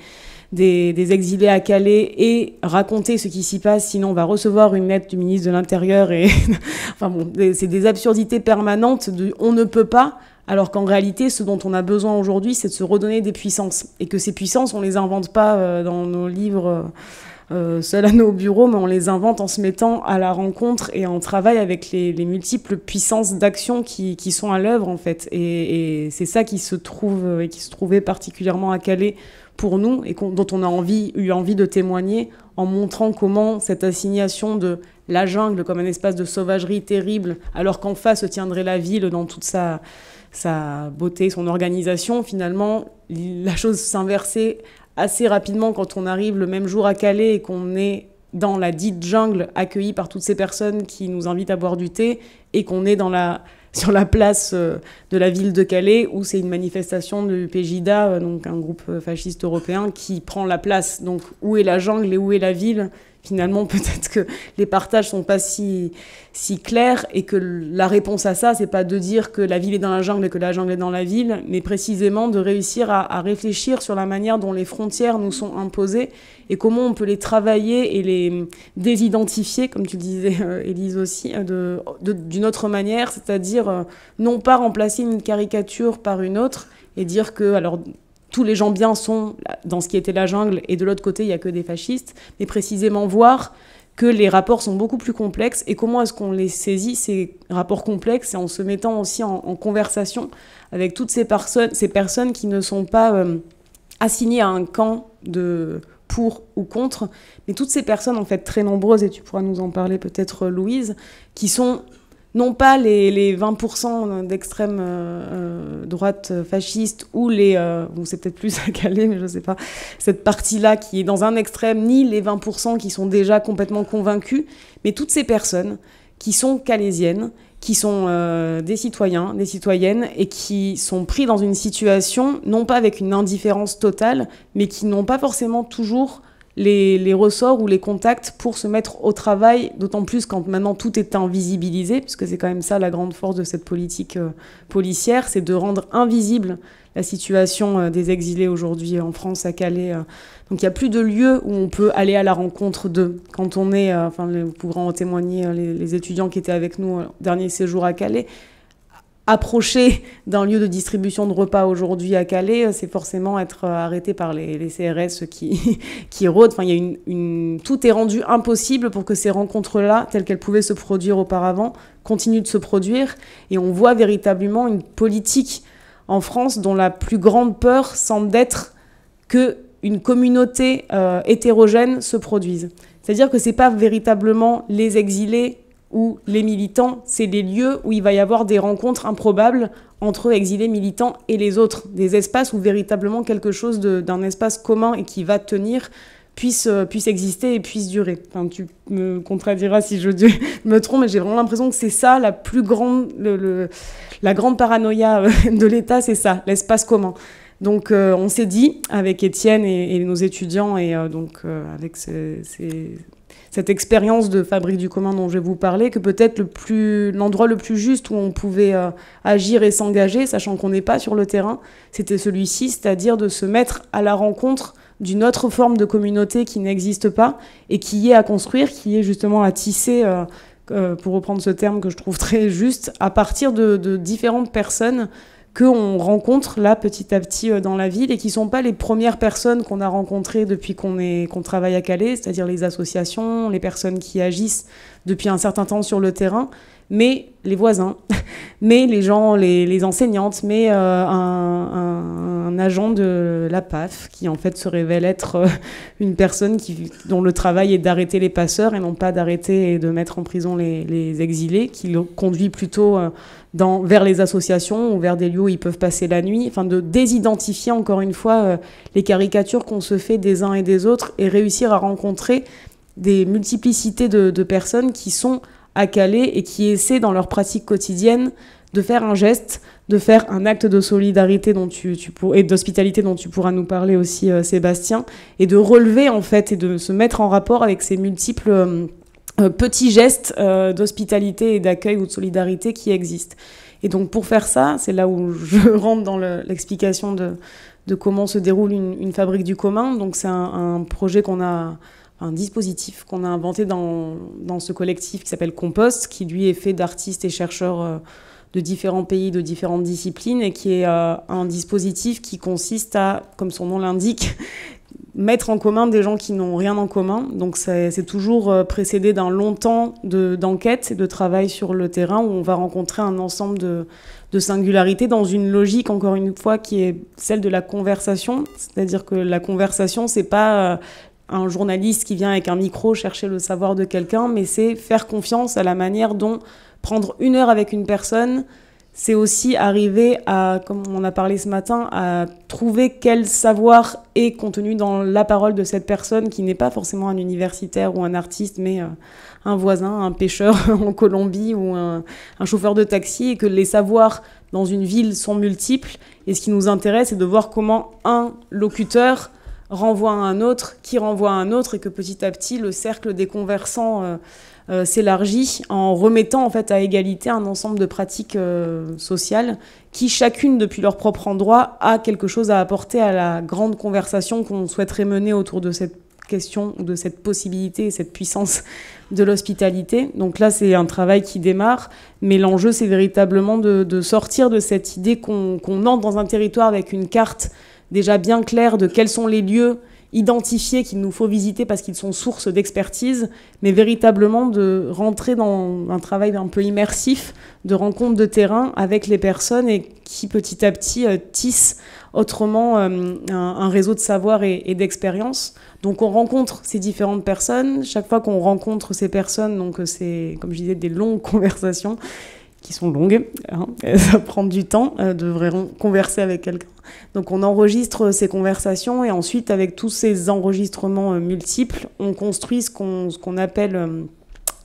exilés à Calais et raconter ce qui s'y passe, sinon on va recevoir une lettre du ministre de l'Intérieur et enfin bon, c'est des absurdités permanentes on ne peut pas, alors qu'en réalité ce dont on a besoin aujourd'hui, c'est de se redonner des puissances, et que ces puissances on les invente pas dans nos livres seuls à nos bureaux, mais on les invente en se mettant à la rencontre et en travail avec les multiples puissances d'action qui sont à l'œuvre, en fait, et c'est ça qui se trouve et qui se trouvait particulièrement à Calais pour nous, et dont on a eu envie de témoigner, en montrant comment cette assignation de la jungle comme un espace de sauvagerie terrible, alors qu'en face se tiendrait la ville dans toute sa beauté, son organisation, finalement, la chose s'inversait assez rapidement quand on arrive le même jour à Calais et qu'on est dans la dite jungle, accueilli par toutes ces personnes qui nous invitent à boire du thé, et qu'on est sur la place de la ville de Calais, où c'est une manifestation de PJDA, donc un groupe fasciste européen, qui prend la place. Donc où est la jungle et où est la ville ? Finalement, peut-être que les partages sont pas si clairs, et que la réponse à ça, c'est pas de dire que la ville est dans la jungle et que la jungle est dans la ville, mais précisément de réussir à réfléchir sur la manière dont les frontières nous sont imposées et comment on peut les travailler et les désidentifier, comme tu disais, Élise aussi, d'une autre manière, c'est-à-dire non pas remplacer une caricature par une autre et dire que, alors, tous les gens bien sont dans ce qui était la jungle, et de l'autre côté, il n'y a que des fascistes, mais précisément voir que les rapports sont beaucoup plus complexes, et comment est-ce qu'on les saisit, ces rapports complexes, et en se mettant aussi en conversation avec toutes ces personnes qui ne sont pas assignées à un camp de pour ou contre, mais toutes ces personnes, en fait, très nombreuses, et tu pourras nous en parler peut-être, Louise, qui sont non pas les 20% d'extrême droite fasciste, ou c'est peut-être plus à Calais, mais je ne sais pas, cette partie-là qui est dans un extrême, ni les 20% qui sont déjà complètement convaincus, mais toutes ces personnes qui sont calaisiennes, qui sont des citoyens, des citoyennes, et qui sont pris dans une situation, non pas avec une indifférence totale, mais qui n'ont pas forcément toujours les ressorts ou les contacts pour se mettre au travail, d'autant plus quand maintenant tout est invisibilisé, puisque c'est quand même ça la grande force de cette politique policière, c'est de rendre invisible la situation des exilés aujourd'hui en France, à Calais. Donc il n'y a plus de lieu où on peut aller à la rencontre d'eux. Quand on est, vous pourrez en témoigner, les étudiants qui étaient avec nous au dernier séjour à Calais, approcher d'un lieu de distribution de repas aujourd'hui à Calais, c'est forcément être arrêté par les CRS qui rôdent. Enfin, il y a tout est rendu impossible pour que ces rencontres-là, telles qu'elles pouvaient se produire auparavant, continuent de se produire. Et on voit véritablement une politique en France dont la plus grande peur semble être qu'une communauté hétérogène se produise. C'est-à-dire que c'est pas véritablement les exilés où les militants, c'est des lieux où il va y avoir des rencontres improbables entre exilés militants et les autres, des espaces où véritablement quelque chose d'un espace commun et qui va tenir puisse exister et puisse durer. Enfin, tu me contrediras si je me trompe, mais j'ai vraiment l'impression que c'est ça la plus grande, la grande paranoïa de l'État, c'est ça, l'espace commun. Donc on s'est dit, avec Étienne et nos étudiants, et avec cette expérience de fabrique du commun dont je vais vous parler, que peut-être l'endroit le plus juste où on pouvait agir et s'engager, sachant qu'on n'est pas sur le terrain, c'était celui-ci, c'est-à-dire de se mettre à la rencontre d'une autre forme de communauté qui n'existe pas et qui est à construire, qui est justement à tisser, pour reprendre ce terme que je trouve très juste, à partir de différentes personnes qu'on rencontre là petit à petit dans la ville et qui ne sont pas les premières personnes qu'on a rencontrées depuis qu'on travaille à Calais, c'est-à-dire les associations, les personnes qui agissent depuis un certain temps sur le terrain, mais les voisins, mais les gens, les enseignantes, mais un agent de la PAF qui en fait se révèle être une personne dont le travail est d'arrêter les passeurs et non pas d'arrêter et de mettre en prison les exilés, qui le conduit plutôt vers les associations ou vers des lieux où ils peuvent passer la nuit, enfin de désidentifier encore une fois les caricatures qu'on se fait des uns et des autres et réussir à rencontrer des multiplicités de personnes qui sont à Calais et qui essaient dans leur pratique quotidienne de faire un geste, de faire un acte de solidarité et d'hospitalité dont tu pourras nous parler aussi, Sébastien, et de relever en fait et de se mettre en rapport avec ces multiples petits gestes d'hospitalité et d'accueil ou de solidarité qui existent. Et donc pour faire ça, c'est là où je rentre dans l'explication de comment se déroule une fabrique du commun. Donc c'est un projet un dispositif qu'on a inventé dans ce collectif qui s'appelle Compost, qui lui est fait d'artistes et chercheurs de différents pays, de différentes disciplines, et qui est un dispositif qui consiste à, comme son nom l'indique, mettre en commun des gens qui n'ont rien en commun. Donc c'est toujours précédé d'un long temps d'enquête et de travail sur le terrain où on va rencontrer un ensemble de singularités dans une logique, encore une fois, qui est celle de la conversation. C'est-à-dire que la conversation, c'est pas un journaliste qui vient avec un micro chercher le savoir de quelqu'un, mais c'est faire confiance à la manière dont prendre 1 heure avec une personne, c'est aussi arriver à, comme on a parlé ce matin, à trouver quel savoir est contenu dans la parole de cette personne qui n'est pas forcément un universitaire ou un artiste, mais un voisin, un pêcheur en Colombie ou un chauffeur de taxi, et que les savoirs dans une ville sont multiples. Et ce qui nous intéresse, c'est de voir comment un locuteur renvoie à un autre, qui renvoie à un autre, et que petit à petit, le cercle des conversants s'élargit en remettant en fait à égalité un ensemble de pratiques sociales qui, chacune depuis leur propre endroit, a quelque chose à apporter à la grande conversation qu'on souhaiterait mener autour de cette question, ou de cette possibilité et cette puissance de l'hospitalité. Donc là, c'est un travail qui démarre, mais l'enjeu, c'est véritablement de sortir de cette idée qu'on entre dans un territoire avec une carte déjà bien claire de quels sont les lieux identifiés qu'il nous faut visiter parce qu'ils sont source d'expertise, mais véritablement de rentrer dans un travail un peu immersif, de rencontre de terrain avec les personnes, et qui petit à petit tissent autrement un réseau de savoir et d'expérience. Donc on rencontre ces différentes personnes. Chaque fois qu'on rencontre ces personnes, donc c'est, comme je disais, des longues conversations qui sont longues, hein, ça prend du temps de vraiment converser avec quelqu'un. Donc on enregistre ces conversations, et ensuite, avec tous ces enregistrements multiples, on construit ce qu'on appelle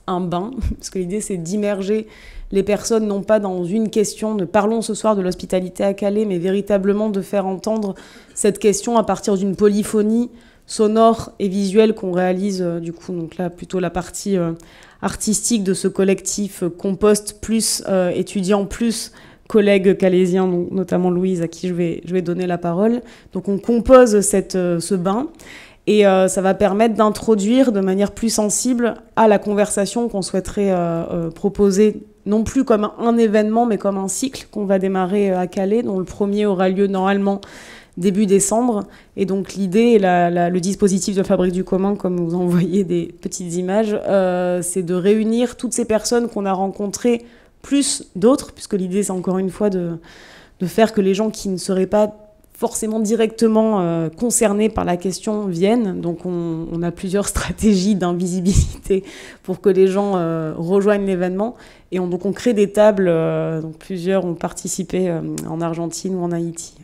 un bain, parce que l'idée, c'est d'immerger les personnes, non pas dans une question de « parlons ce soir de l'hospitalité à Calais », mais véritablement de faire entendre cette question à partir d'une polyphonie sonore et visuelle qu'on réalise, du coup, donc là, plutôt la partie artistique de ce collectif Compost, plus étudiants, plus collègues calaisiens, donc notamment Louise, à qui je vais donner la parole. Donc on compose ce bain, et ça va permettre d'introduire de manière plus sensible à la conversation qu'on souhaiterait proposer, non plus comme un événement, mais comme un cycle qu'on va démarrer à Calais, dont le premier aura lieu normalement début décembre. Et donc l'idée et le dispositif de fabrique du commun, comme vous en voyez des petites images, c'est de réunir toutes ces personnes qu'on a rencontrées, plus d'autres, puisque l'idée c'est encore une fois de faire que les gens qui ne seraient pas forcément directement concernés par la question viennent. Donc on a plusieurs stratégies d'invisibilité pour que les gens rejoignent l'événement. Et donc on crée des tables, donc plusieurs ont participé en Argentine ou en Haïti.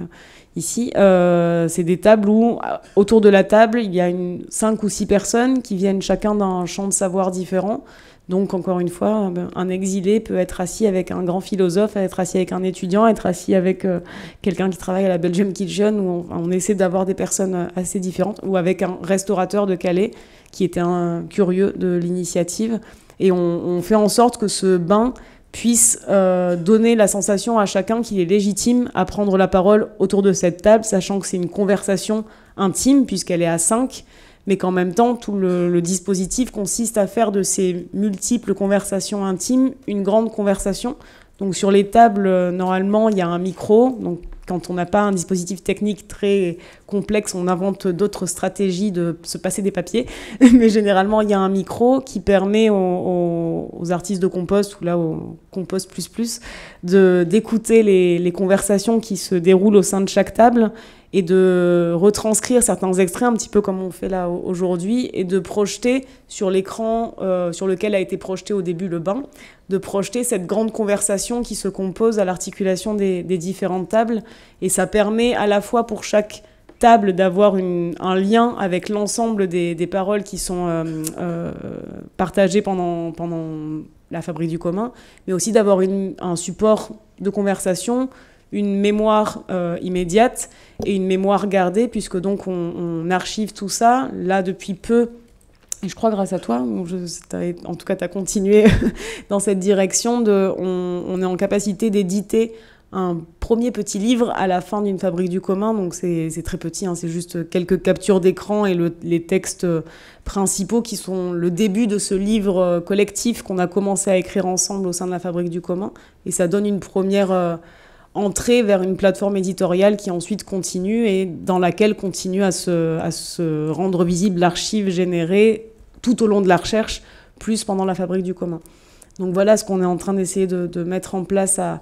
Ici, c'est des tables où, autour de la table, il y a 5 ou 6 personnes qui viennent chacun d'un champ de savoir différent. Donc, encore une fois, un exilé peut être assis avec un grand philosophe, être assis avec un étudiant, être assis avec quelqu'un qui travaille à la Belgium Kitchen, où on essaie d'avoir des personnes assez différentes, ou avec un restaurateur de Calais qui était un curieux de l'initiative. Et on fait en sorte que ce bain puisse donner la sensation à chacun qu'il est légitime à prendre la parole autour de cette table, sachant que c'est une conversation intime, puisqu'elle est à 5, mais qu'en même temps, tout le dispositif consiste à faire de ces multiples conversations intimes une grande conversation. Donc sur les tables, normalement, il y a un micro. Donc quand on n'a pas un dispositif technique très complexe, on invente d'autres stratégies de se passer des papiers. Mais généralement, il y a un micro qui permet aux artistes de Compost, ou là au Compost++, d'écouter les conversations qui se déroulent au sein de chaque table et de retranscrire certains extraits, un petit peu comme on fait là aujourd'hui, et de projeter sur l'écran sur lequel a été projeté au début le bain, de projeter cette grande conversation qui se compose à l'articulation des différentes tables. Et ça permet à la fois pour chaque table d'avoir un lien avec l'ensemble des paroles qui sont partagées pendant la Fabrique du commun, mais aussi d'avoir un support de conversation, une mémoire immédiate et une mémoire gardée, puisque donc on archive tout ça, là depuis peu, et je crois grâce à toi, en tout cas tu as continué dans cette direction, on est en capacité d'éditer un premier petit livre à la fin d'une Fabrique du commun, donc c'est très petit, hein, c'est juste quelques captures d'écran et les textes principaux qui sont le début de ce livre collectif qu'on a commencé à écrire ensemble au sein de la Fabrique du commun, et ça donne une première entrée vers une plateforme éditoriale qui ensuite continue et dans laquelle continue à se rendre visible l'archive générée tout au long de la recherche, plus pendant la Fabrique du commun. Donc voilà ce qu'on est en train d'essayer de mettre en place à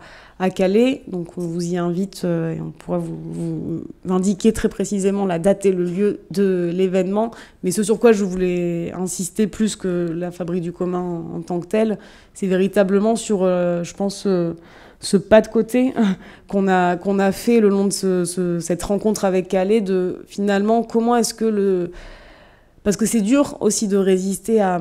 Calais. Donc on vous y invite et on pourra vous indiquer très précisément la date et le lieu de l'événement. Mais ce sur quoi je voulais insister plus que la Fabrique du commun en tant que telle, c'est véritablement sur, je pense, ce pas de côté qu'on a fait le long de cette rencontre avec Calais, de finalement comment est-ce que parce que c'est dur aussi de résister à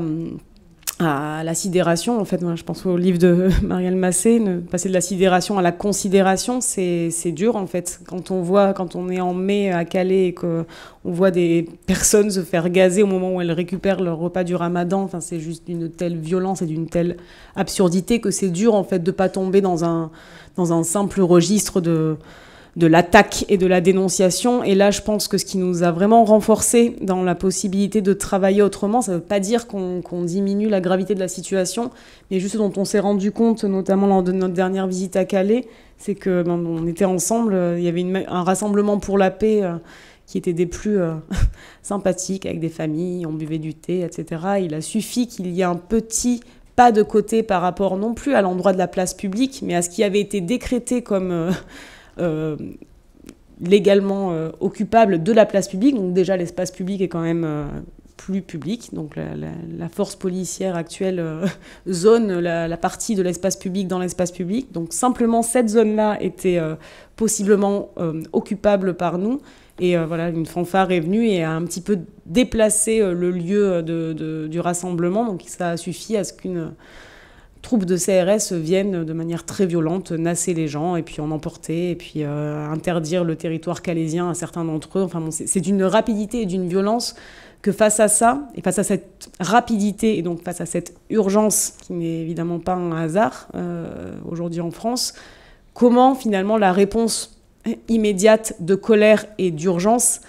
la sidération. En fait, moi, je pense au livre de Marielle Massé, passer de la sidération à la considération, c'est dur en fait. Quand on est en mai à Calais et qu'on voit des personnes se faire gazer au moment où elles récupèrent leur repas du Ramadan, enfin, c'est juste d'une telle violence et d'une telle absurdité que c'est dur en fait de pas tomber dans un simple registre de l'attaque et de la dénonciation. Et là, je pense que ce qui nous a vraiment renforcé dans la possibilité de travailler autrement, ça ne veut pas dire qu'on diminue la gravité de la situation, mais juste dont on s'est rendu compte, notamment lors de notre dernière visite à Calais, c'est que on était ensemble, il y avait un rassemblement pour la paix qui était des plus sympathiques, avec des familles, on buvait du thé, etc. Il a suffi qu'il y ait un petit pas de côté par rapport non plus à l'endroit de la place publique, mais à ce qui avait été décrété comme légalement occupable de la place publique. Donc déjà l'espace public est quand même plus public, donc la force policière actuelle zone la partie de l'espace public dans l'espace public, donc simplement cette zone-là était possiblement occupable par nous, et voilà, une fanfare est venue et a un petit peu déplacé le lieu du rassemblement, donc ça a suffi à ce qu'une troupes de CRS viennent de manière très violente nasser les gens et puis en emporter et puis interdire le territoire calaisien à certains d'entre eux. Enfin bon, c'est d'une rapidité et d'une violence que face à ça, et face à cette rapidité et donc face à cette urgence qui n'est évidemment pas un hasard aujourd'hui en France, comment finalement la réponse immédiate de colère et d'urgence,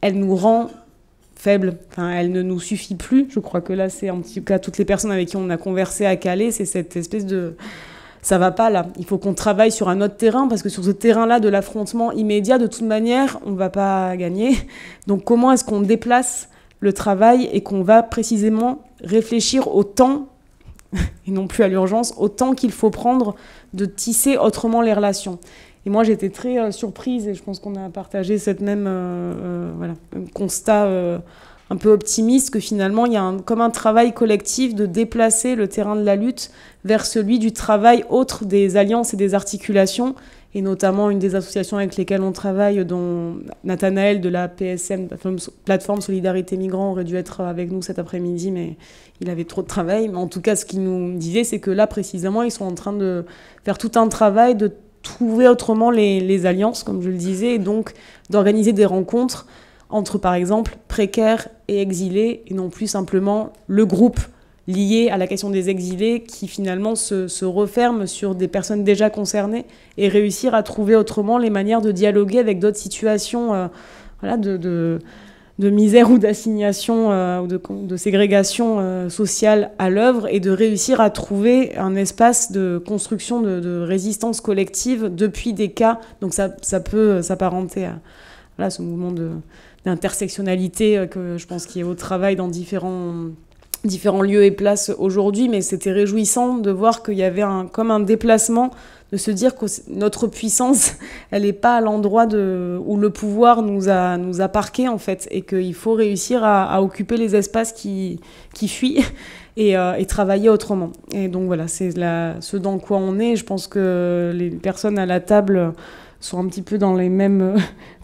elle nous rend faible, enfin, elle ne nous suffit plus. Je crois que là, c'est en tout cas toutes les personnes avec qui on a conversé à Calais, c'est cette espèce de... Ça va pas là, il faut qu'on travaille sur un autre terrain, parce que sur ce terrain-là de l'affrontement immédiat, de toute manière, on va pas gagner. Donc comment est-ce qu'on déplace le travail et qu'on va précisément réfléchir au temps, et non plus à l'urgence, au temps qu'il faut prendre de tisser autrement les relations. Et moi, j'étais très surprise, et je pense qu'on a partagé cette même constat un peu optimiste, que finalement, il y a comme un travail collectif de déplacer le terrain de la lutte vers celui du travail autre des alliances et des articulations, et notamment une des associations avec lesquelles on travaille, dont Nathanaël de la PSM, Plateforme Solidarité Migrants, aurait dû être avec nous cet après-midi, mais il avait trop de travail. Mais en tout cas, ce qu'il nous disait, c'est que là, précisément, ils sont en train de faire tout un travail de trouver autrement les alliances, comme je le disais, et donc d'organiser des rencontres entre, par exemple, précaires et exilés, et non plus simplement le groupe lié à la question des exilés qui finalement se referme sur des personnes déjà concernées, et réussir à trouver autrement les manières de dialoguer avec d'autres situations de misère ou d'assignation ou de ségrégation sociale à l'œuvre, et de réussir à trouver un espace de construction de résistance collective depuis des cas. Donc ça peut s'apparenter à ce mouvement d'intersectionnalité que je pense qu'il y a au travail dans différents lieux et places aujourd'hui, mais c'était réjouissant de voir qu'il y avait comme un déplacement, de se dire que notre puissance, elle n'est pas à l'endroit où le pouvoir nous a parqués, en fait, et qu'il faut réussir à occuper les espaces qui fuient et travailler autrement. Et donc voilà, c'est ce dans quoi on est. Je pense que les personnes à la table sont un petit peu dans les mêmes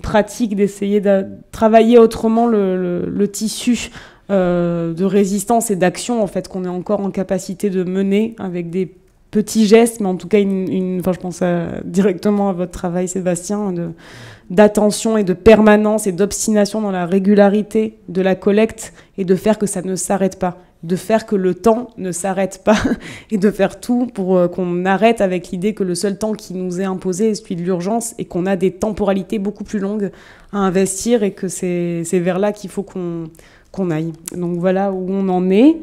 pratiques d'essayer de travailler autrement le tissu de résistance et d'action, en fait, qu'on est encore en capacité de mener avec des petits gestes, mais en tout cas, je pense directement à votre travail, Sébastien, d'attention et de permanence et d'obstination dans la régularité de la collecte, et de faire que ça ne s'arrête pas, de faire que le temps ne s'arrête pas, et de faire tout pour qu'on arrête avec l'idée que le seul temps qui nous est imposé est celui de l'urgence, et qu'on a des temporalités beaucoup plus longues à investir, et que c'est vers là qu'il faut qu'on aille. Donc voilà où on en est.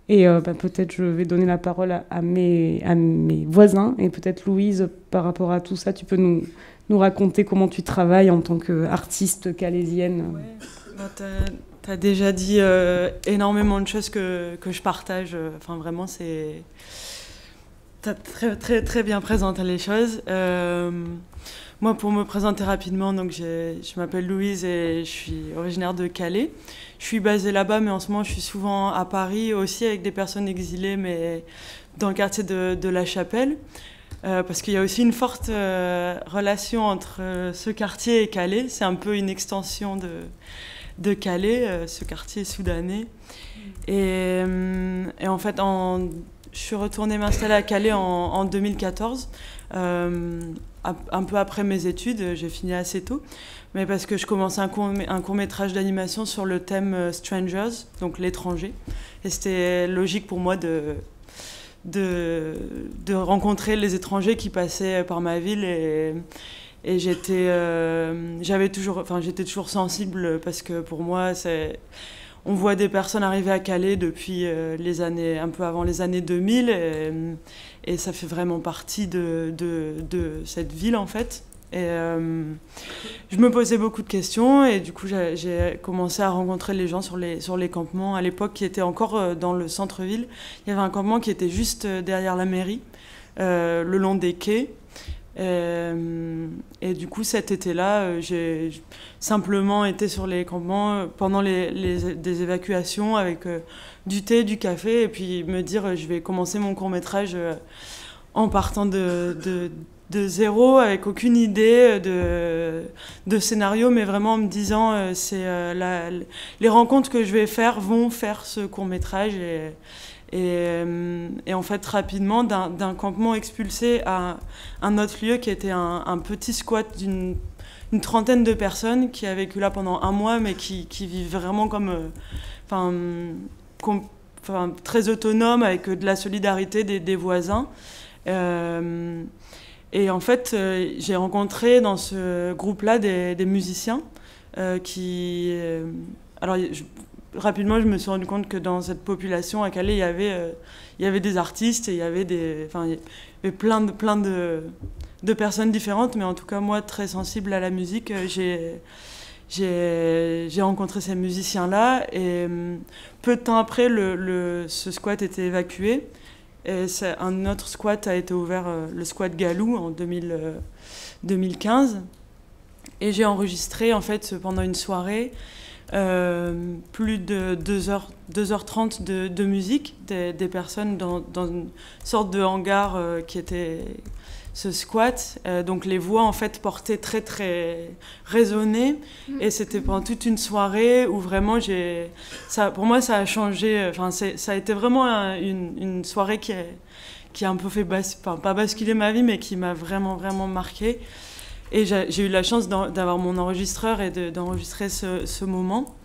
Et peut-être je vais donner la parole à mes voisins, et peut-être Louise, par rapport à tout ça, tu peux nous raconter comment tu travailles en tant qu'artiste calaisienne. Ouais. Tu as déjà dit énormément de choses que je partage. Enfin, vraiment, tu as très, très, très bien présenté les choses. Moi, pour me présenter rapidement, donc je m'appelle Louise et je suis originaire de Calais. Je suis basée là-bas, mais en ce moment, je suis souvent à Paris, aussi avec des personnes exilées, mais dans le quartier de La Chapelle. Parce qu'il y a aussi une forte relation entre ce quartier et Calais. C'est un peu une extension de Calais, ce quartier soudanais. Et en fait, je suis retournée m'installer à Calais en 2014. Un peu après mes études, j'ai fini assez tôt, mais parce que je commençais un court-métrage d'animation sur le thème Strangers, donc l'étranger. Et c'était logique pour moi de rencontrer les étrangers qui passaient par ma ville, et j'étais toujours sensible, parce que pour moi, on voit des personnes arriver à Calais depuis un peu avant les années 2000, et ça fait vraiment partie de cette ville, en fait. Et je me posais beaucoup de questions, et du coup j'ai commencé à rencontrer les gens sur les campements. À l'époque, qui étaient encore dans le centre-ville, il y avait un campement qui était juste derrière la mairie, le long des quais. Et du coup, cet été-là, j'ai simplement été sur les campements pendant des évacuations, avec du thé, du café, et puis me dire je vais commencer mon court-métrage en partant de zéro, avec aucune idée de scénario, mais vraiment en me disant les rencontres que je vais faire vont faire ce court-métrage. Et en fait, rapidement, d'un campement expulsé à un autre lieu qui était un petit squat d'une trentaine de personnes qui a vécu là pendant un mois, mais qui vivent vraiment très autonome, avec de la solidarité des voisins. Et en fait, j'ai rencontré dans ce groupe-là des musiciens rapidement, je me suis rendu compte que dans cette population à Calais, il y avait des artistes, et il y avait plein de personnes différentes, mais en tout cas, moi, très sensible à la musique, j'ai rencontré ces musiciens-là, et peu de temps après, ce squat était évacué. Et un autre squat a été ouvert, le squat Galou, en 2015. Et j'ai enregistré, en fait, pendant une soirée, plus de 2h30 de musique, des personnes dans une sorte de hangar qui était ce squat. Donc les voix, en fait, portaient très, très résonnées. Et c'était pendant toute une soirée où vraiment pour moi, ça a changé. Enfin, ça a été vraiment une soirée qui a un peu fait, pas basculer ma vie, mais qui m'a vraiment, vraiment marquée. Et j'ai eu la chance d'avoir mon enregistreur et d'enregistrer ce moment.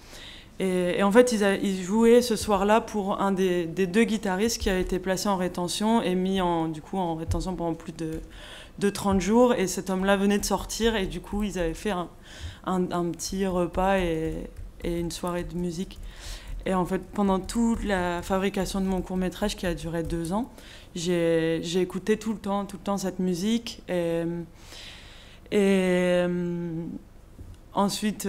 Et en fait, ils jouaient ce soir-là pour un des deux guitaristes qui a été placé en rétention et mis en rétention pendant plus de 30 jours. Et cet homme-là venait de sortir et du coup, ils avaient fait un petit repas et une soirée de musique. Et en fait, pendant toute la fabrication de mon court-métrage qui a duré 2 ans, j'ai écouté tout le temps cette musique. Et ensuite,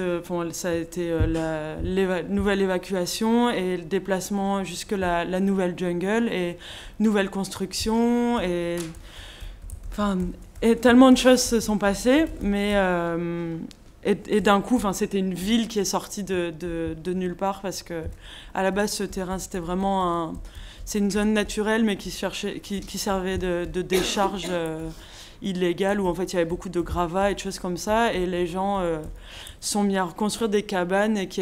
ça a été la nouvelle évacuation et le déplacement jusque la nouvelle jungle et nouvelle construction. Et tellement de choses se sont passées, mais et d'un coup, c'était une ville qui est sortie de nulle part parce que à la base, ce terrain, c'était vraiment c'est une zone naturelle, mais qui servait de décharge illégale où en fait il y avait beaucoup de gravats et de choses comme ça, et les gens sont mis à reconstruire des cabanes et qui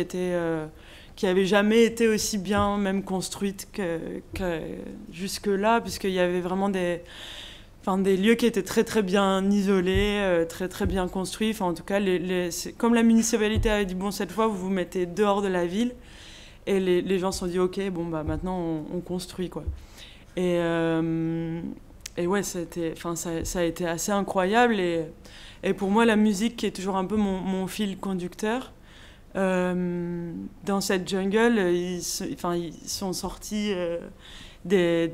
avaient jamais été aussi bien même construites que jusque-là, puisqu'il y avait vraiment des lieux qui étaient très très bien isolés, très très bien construits. En tout cas, comme la municipalité avait dit bon, cette fois vous vous mettez dehors de la ville, et les gens se sont dit ok, bon bah maintenant on construit quoi. Et ouais, ça a été assez incroyable. Et pour moi, la musique, qui est toujours un peu mon fil conducteur, dans cette jungle, ils sont sortis des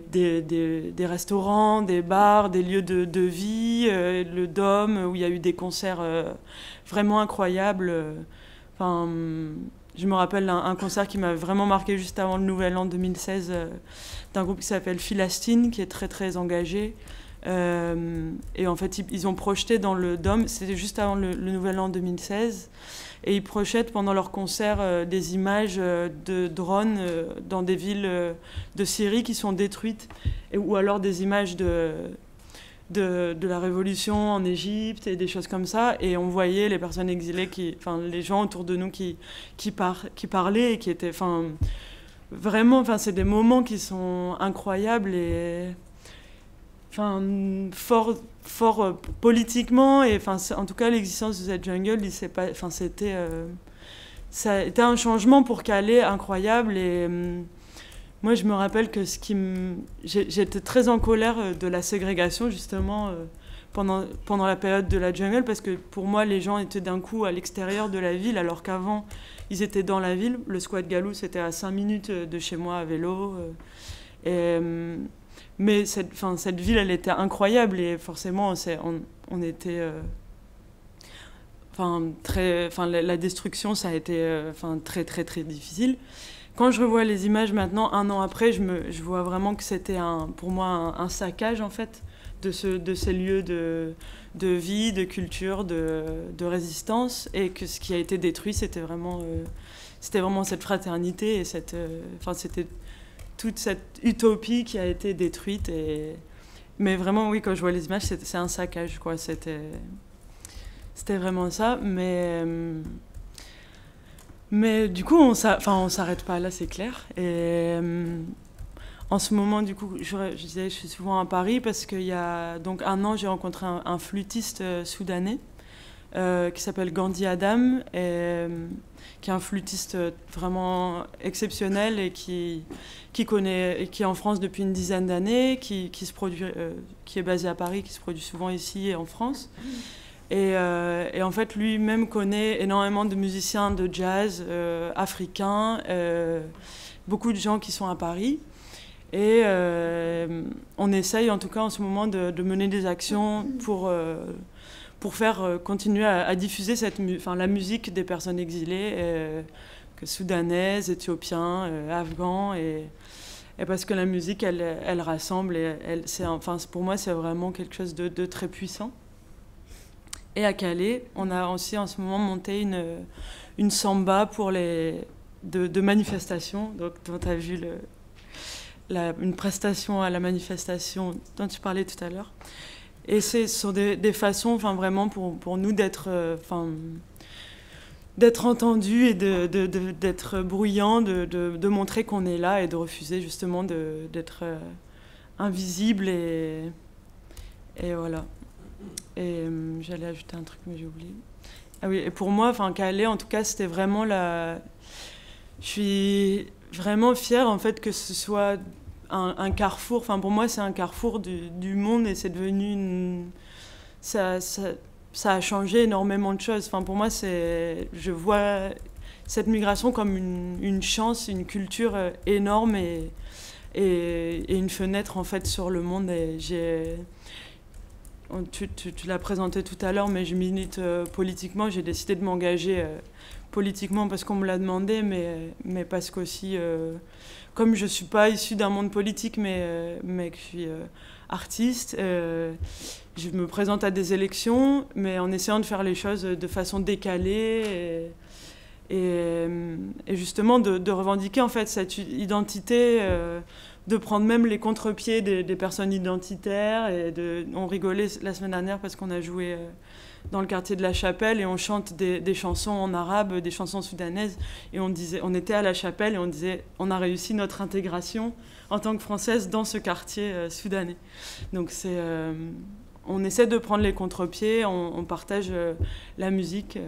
restaurants, des bars, des lieux de vie, le Dôme, où il y a eu des concerts vraiment incroyables. Je me rappelle un concert qui m'a vraiment marqué juste avant le Nouvel An 2016, d'un groupe qui s'appelle Philastine, qui est très très engagé. Et en fait, ils ont projeté dans le Dôme, c'était juste avant le Nouvel An 2016, et ils projettent pendant leur concert des images de drones dans des villes de Syrie qui sont détruites, ou alors des images de la révolution en Égypte et des choses comme ça, et on voyait les personnes exilées, les gens autour de nous qui parlaient et qui étaient, vraiment, c'est des moments qui sont incroyables et fort politiquement, et en tout cas l'existence de cette jungle, ça a été un changement pour Calais incroyable. Et moi, je me rappelle que j'étais très en colère de la ségrégation, justement, pendant la période de la jungle, parce que pour moi, les gens étaient d'un coup à l'extérieur de la ville, alors qu'avant, ils étaient dans la ville. Le squat Galou, c'était à 5 minutes de chez moi à vélo. Mais cette ville, elle était incroyable, et forcément, on était... la destruction, ça a été très, très, très difficile. Quand je revois les images maintenant, 1 an après, je vois vraiment que c'était pour moi un saccage, en fait, de ces lieux de vie, de culture, de résistance, et que ce qui a été détruit, c'était vraiment cette fraternité, et c'était toute cette utopie qui a été détruite. Mais vraiment, oui, quand je vois les images, c'est un saccage, quoi. C'était vraiment ça, mais du coup, on s'arrête pas là, c'est clair. Et en ce moment, du coup, je disais, je suis souvent à Paris parce qu'il y a donc 1 an, j'ai rencontré un flûtiste soudanais qui s'appelle Gandhi Adam, qui est un flûtiste vraiment exceptionnel et qui est en France depuis une dizaine d'années, qui est basé à Paris, qui se produit souvent ici et en France. Et en fait, lui-même connaît énormément de musiciens de jazz africains, beaucoup de gens qui sont à Paris. Et on essaye, en tout cas en ce moment, de mener des actions pour faire continuer à diffuser la musique des personnes exilées, soudanaises, éthiopiens, afghans. Et parce que la musique, elle rassemble, et enfin, pour moi, c'est vraiment quelque chose de très puissant. Et à Calais, on a aussi en ce moment monté une samba pour de manifestation, donc dont tu as vu une prestation à la manifestation dont tu parlais tout à l'heure. Et ce sont des façons, enfin, vraiment pour nous d'être entendus et d'être bruyants, de montrer qu'on est là et de refuser justement d'être invisible et voilà. Et j'allais ajouter un truc mais j'ai oublié. Ah oui, et pour moi, enfin Calais, en tout cas, c'était vraiment je suis vraiment fière en fait que ce soit un carrefour. Enfin pour moi, c'est un carrefour du monde et c'est devenu ça a changé énormément de choses. Enfin pour moi, je vois cette migration comme une chance, une culture énorme et une fenêtre en fait sur le monde. Et tu l'as présenté tout à l'heure, mais je milite politiquement. J'ai décidé de m'engager politiquement parce qu'on me l'a demandé, mais parce qu'aussi, comme je ne suis pas issue d'un monde politique, mais que je suis artiste, je me présente à des élections, mais en essayant de faire les choses de façon décalée et justement de revendiquer en fait cette identité, de prendre même les contre-pieds des personnes identitaires. On rigolait la semaine dernière parce qu'on a joué dans le quartier de la Chapelle et on chante des chansons en arabe, des chansons soudanaises. Et on était à la Chapelle et on disait on a réussi notre intégration en tant que Française dans ce quartier soudanais. Donc on essaie de prendre les contre-pieds, on partage la musique.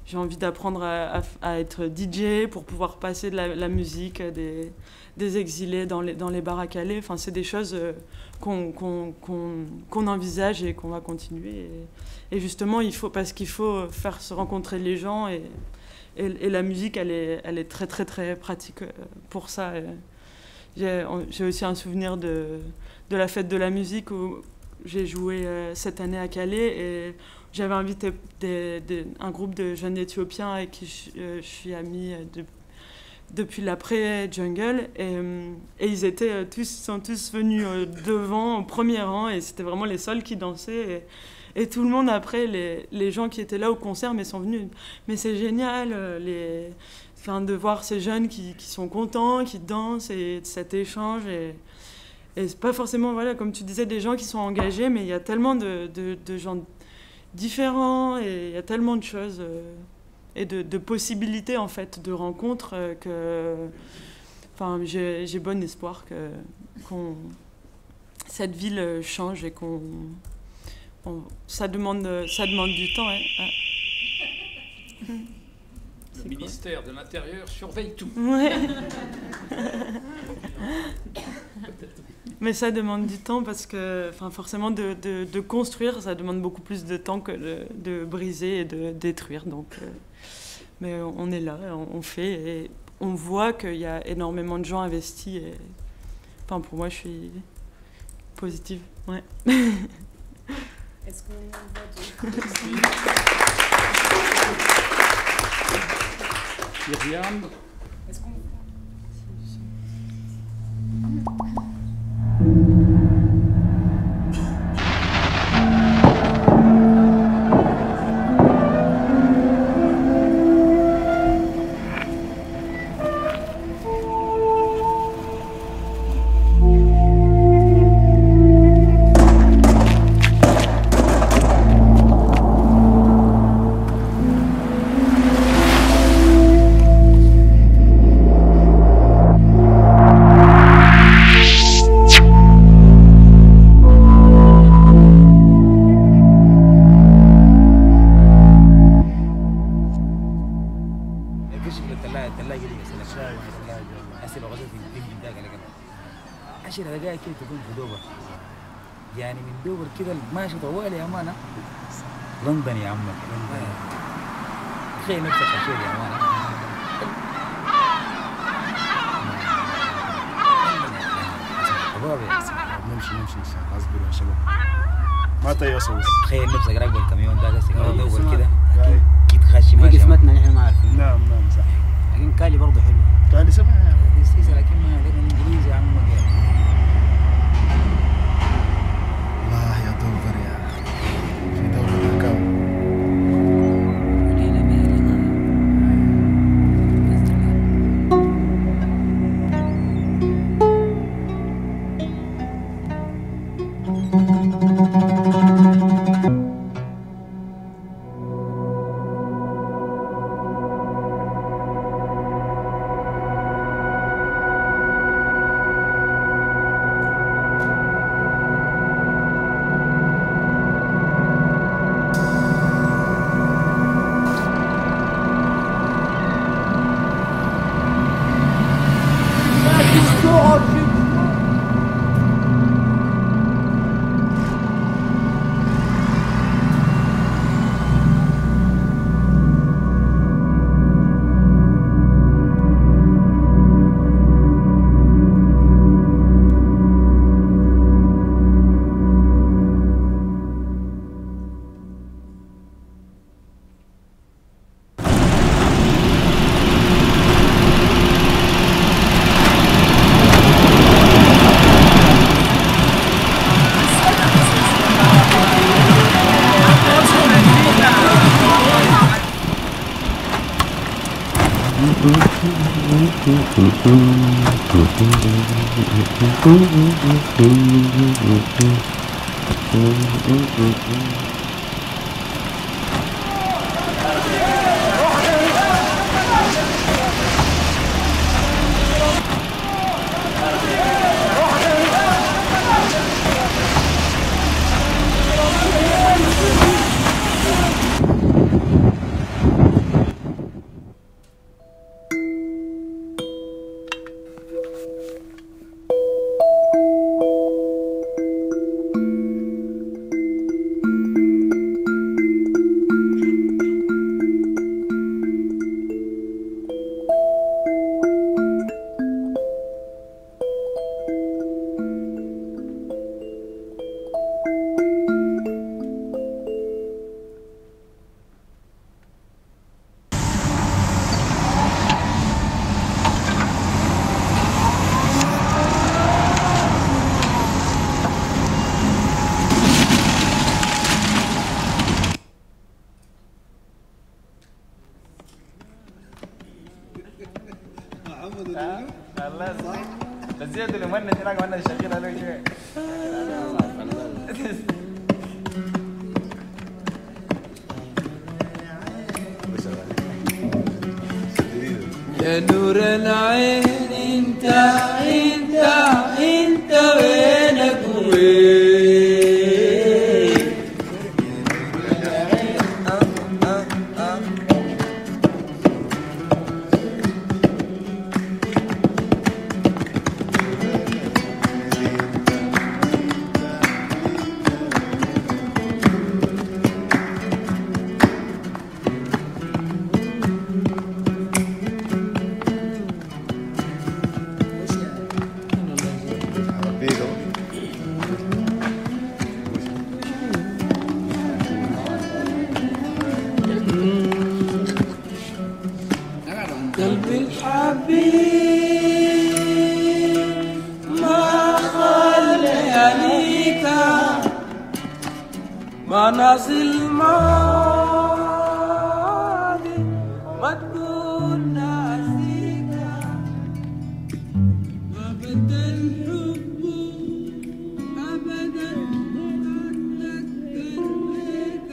J'ai envie d'apprendre à être DJ pour pouvoir passer de la musique des exilés dans les bars à Calais. Enfin, c'est des choses qu'on envisage et qu'on va continuer. Et justement, parce qu'il faut faire se rencontrer les gens et la musique, elle est très, très, très pratique pour ça. J'ai aussi un souvenir de la fête de la musique où j'ai joué cette année à Calais et j'avais invité un groupe de jeunes Éthiopiens avec qui je suis amie depuis l'après-jungle et ils sont tous venus devant, au premier rang, et c'était vraiment les seuls qui dansaient et tout le monde après, les gens qui étaient là au concert mais sont venus, mais c'est génial de voir ces jeunes qui sont contents, qui dansent et cet échange et c'est pas forcément, voilà, comme tu disais, des gens qui sont engagés, mais il y a tellement de gens différents et il y a tellement de choses et de possibilités en fait de rencontres que j'ai bon espoir que cette ville change et ça demande du temps. Le ministère de l'Intérieur surveille tout. Ouais. Mais ça demande du temps parce que forcément de construire, ça demande beaucoup plus de temps que de briser et de détruire. Donc, mais on est là, on fait et on voit qu'il y a énormément de gens investis. Et, pour moi, je suis positive. Ouais. Est-ce qu'on va Myriam. Est-ce qu'on يعني من دوبر كده ماشي طوالي يا أمانة لندن يا عم تخيل نفسك عشير يا أمانة طبابي نمشي اصبروا يا شباب ما تيأسوا بس تخيل نفسك راكب الكاميون ده قصدك دوبر كده اكيد خاشي ماشي قسمتنا نحن ما عارفين نعم صح لكن كالي برضه حلو كالي سمع لكن ما الانجليزي يا عم يا نور العين انت وينك وين قلبي الحبيب ما خلي عليك ما ناصي الماضي ما تقول ناسيك ما بدل حبه أبدا أتذكر بيك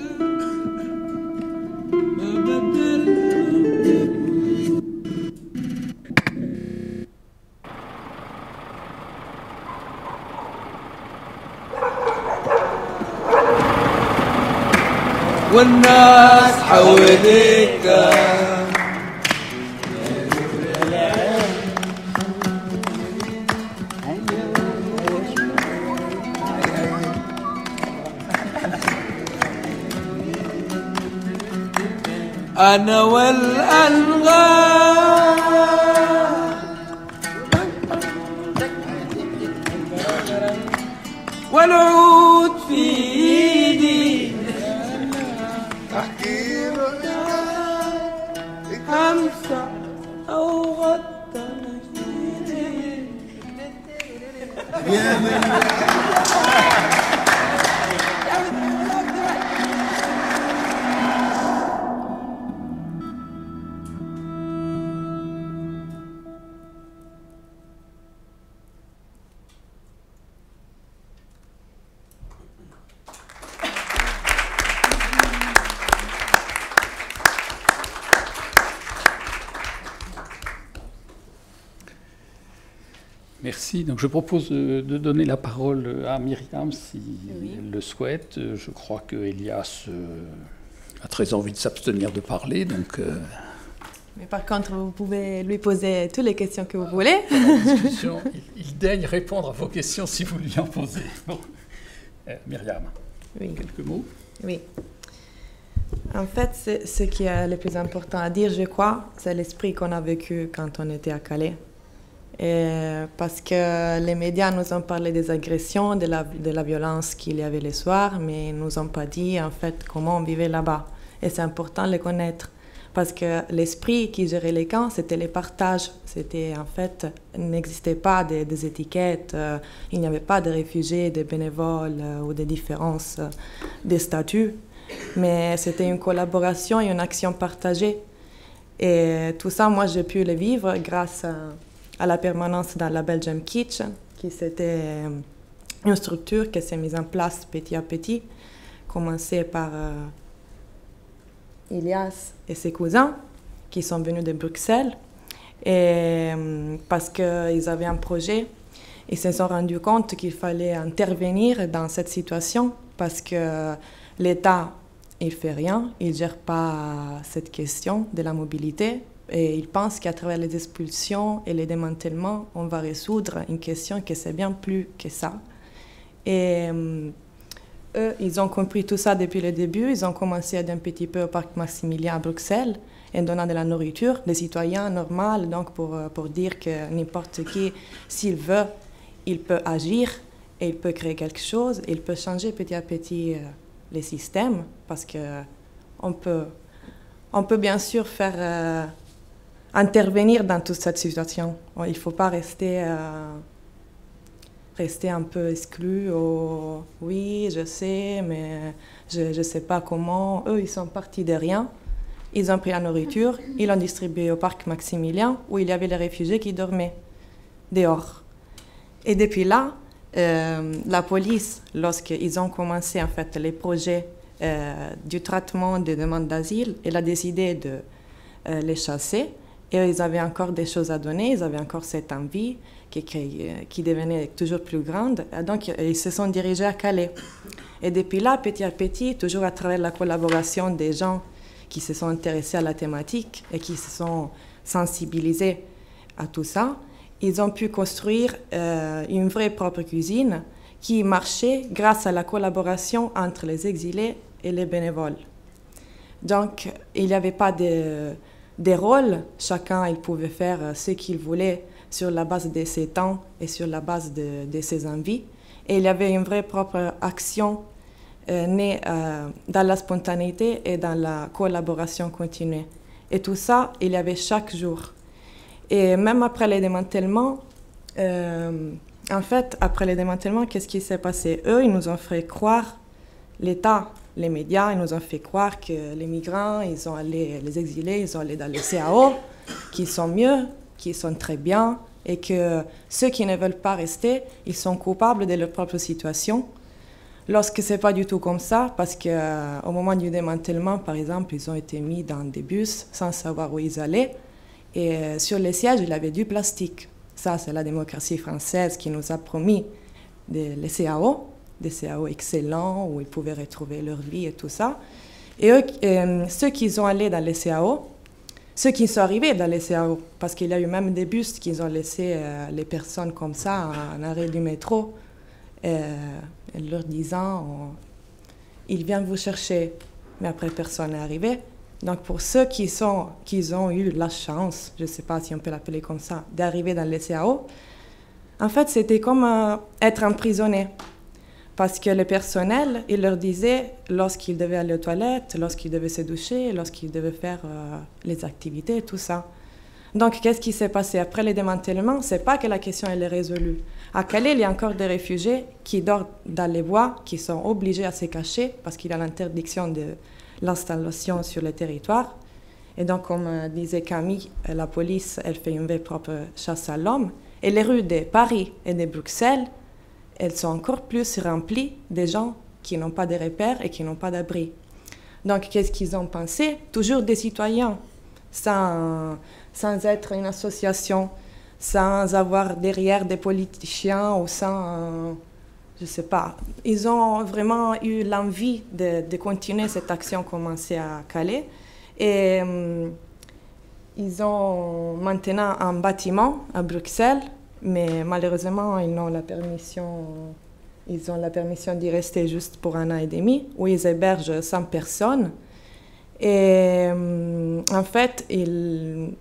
ما بدل والناس حواليك أنا والأنغام والعود في إيدي همسة أو غطى نشيدي يا من Merci. Donc je propose de donner la parole à Myriam si elle le souhaite. Je crois qu'Elias a très envie de s'abstenir de parler. Donc, Mais par contre, vous pouvez lui poser toutes les questions que vous voulez. Il daigne répondre à vos questions si vous lui en posez. Bon. Myriam, oui. Quelques mots? Oui. En fait, ce qui est le plus important à dire, je crois, c'est l'esprit qu'on a vécu quand on était à Calais. Et parce que les médias nous ont parlé des agressions, de la violence qu'il y avait le soir, mais ils ne nous ont pas dit en fait comment on vivait là-bas. Et c'est important de le connaître. Parce que l'esprit qui gérait les camps, c'était les partages. C'était en fait, il n'existait pas des étiquettes, il n'y avait pas de réfugiés, de bénévoles ou de différences des statuts. Mais c'était une collaboration et une action partagée. Et tout ça, moi, j'ai pu le vivre grâce à la permanence dans la Belgium Kitchen, qui c'était une structure qui s'est mise en place petit à petit, commencé par Ilias et ses cousins, qui sont venus de Bruxelles. Et parce qu'ils avaient un projet, ils se sont rendus compte qu'il fallait intervenir dans cette situation, parce que l'État, il ne fait rien, il ne gère pas cette question de la mobilité. Et ils pensent qu'à travers les expulsions et les démantèlements, on va résoudre une question qui c'est bien plus que ça. Et eux, ils ont compris tout ça depuis le début. Ils ont commencé d'un petit peu au parc Maximilien à Bruxelles, en donnant de la nourriture, des citoyens normaux, donc pour dire que n'importe qui, s'il veut, il peut agir et il peut créer quelque chose, il peut changer petit à petit les systèmes, parce qu'on peut bien sûr faire intervenir dans toute cette situation. Il ne faut pas rester un peu exclu. Oui, je sais, mais je ne sais pas comment. Eux, ils sont partis de rien. Ils ont pris la nourriture, ils l'ont distribuée au parc Maximilien, où il y avait les réfugiés qui dormaient dehors. Et depuis là, la police, lorsqu'ils ont commencé en fait les projets du traitement des demandes d'asile, elle a décidé de les chasser. Et ils avaient encore des choses à donner, ils avaient encore cette envie qui devenait toujours plus grande. Donc, ils se sont dirigés à Calais. Et depuis là, petit à petit, toujours à travers la collaboration des gens qui se sont intéressés à la thématique et qui se sont sensibilisés à tout ça, ils ont pu construire une vraie propre cuisine qui marchait grâce à la collaboration entre les exilés et les bénévoles. Donc, il n'y avait pas des rôles, chacun il pouvait faire ce qu'il voulait sur la base de ses temps et sur la base de ses envies. Et il y avait une vraie propre action née dans la spontanéité et dans la collaboration continue. Et tout ça, il y avait chaque jour. Et même après les démantèlements, en fait, après les démantèlements, qu'est-ce qui s'est passé? Eux, ils nous ont fait croire, l'État, les médias, ils nous ont fait croire que les migrants, ils ont allé, les exilés, ils ont allé dans les CAO, qu'ils sont mieux, qu'ils sont très bien, et que ceux qui ne veulent pas rester, ils sont coupables de leur propre situation. Lorsque ce n'est pas du tout comme ça, parce qu'au moment du démantèlement, par exemple, ils ont été mis dans des bus sans savoir où ils allaient, et sur les sièges, il y avait du plastique. Ça, c'est la démocratie française qui nous a promis les CAO, des CAO excellents, où ils pouvaient retrouver leur vie et tout ça. Et eux, ceux qui sont allés dans les CAO, ceux qui sont arrivés dans les CAO, parce qu'il y a eu même des bus qui ont laissé les personnes comme ça en arrêt du métro, leur disant ils viennent vous chercher, mais après personne n'est arrivé. Donc pour ceux qui ont eu la chance, je ne sais pas si on peut l'appeler comme ça, d'arriver dans les CAO, en fait c'était comme être emprisonné. Parce que le personnel, il leur disait, lorsqu'ils devaient aller aux toilettes, lorsqu'ils devaient se doucher, lorsqu'ils devaient faire les activités, tout ça. Donc, qu'est-ce qui s'est passé après les démantèlements? Ce n'est pas que la question elle est résolue. À Calais, il y a encore des réfugiés qui dorment dans les bois, qui sont obligés à se cacher parce qu'il y a l'interdiction de l'installation sur le territoire. Et donc, comme disait Camille, la police, elle fait une vraie propre chasse à l'homme. Et les rues de Paris et de Bruxelles, elles sont encore plus remplies de gens qui n'ont pas de repères et qui n'ont pas d'abri. Donc, qu'est-ce qu'ils ont pensé? Toujours des citoyens, sans être une association, sans avoir derrière des politiciens ou sans... je ne sais pas. Ils ont vraiment eu l'envie de continuer cette action commencée à Calais. Et ils ont maintenant un bâtiment à Bruxelles, mais malheureusement, ils ont la permission d'y rester juste pour 1 an et demi, où ils hébergent 100 personnes. Et en fait, ils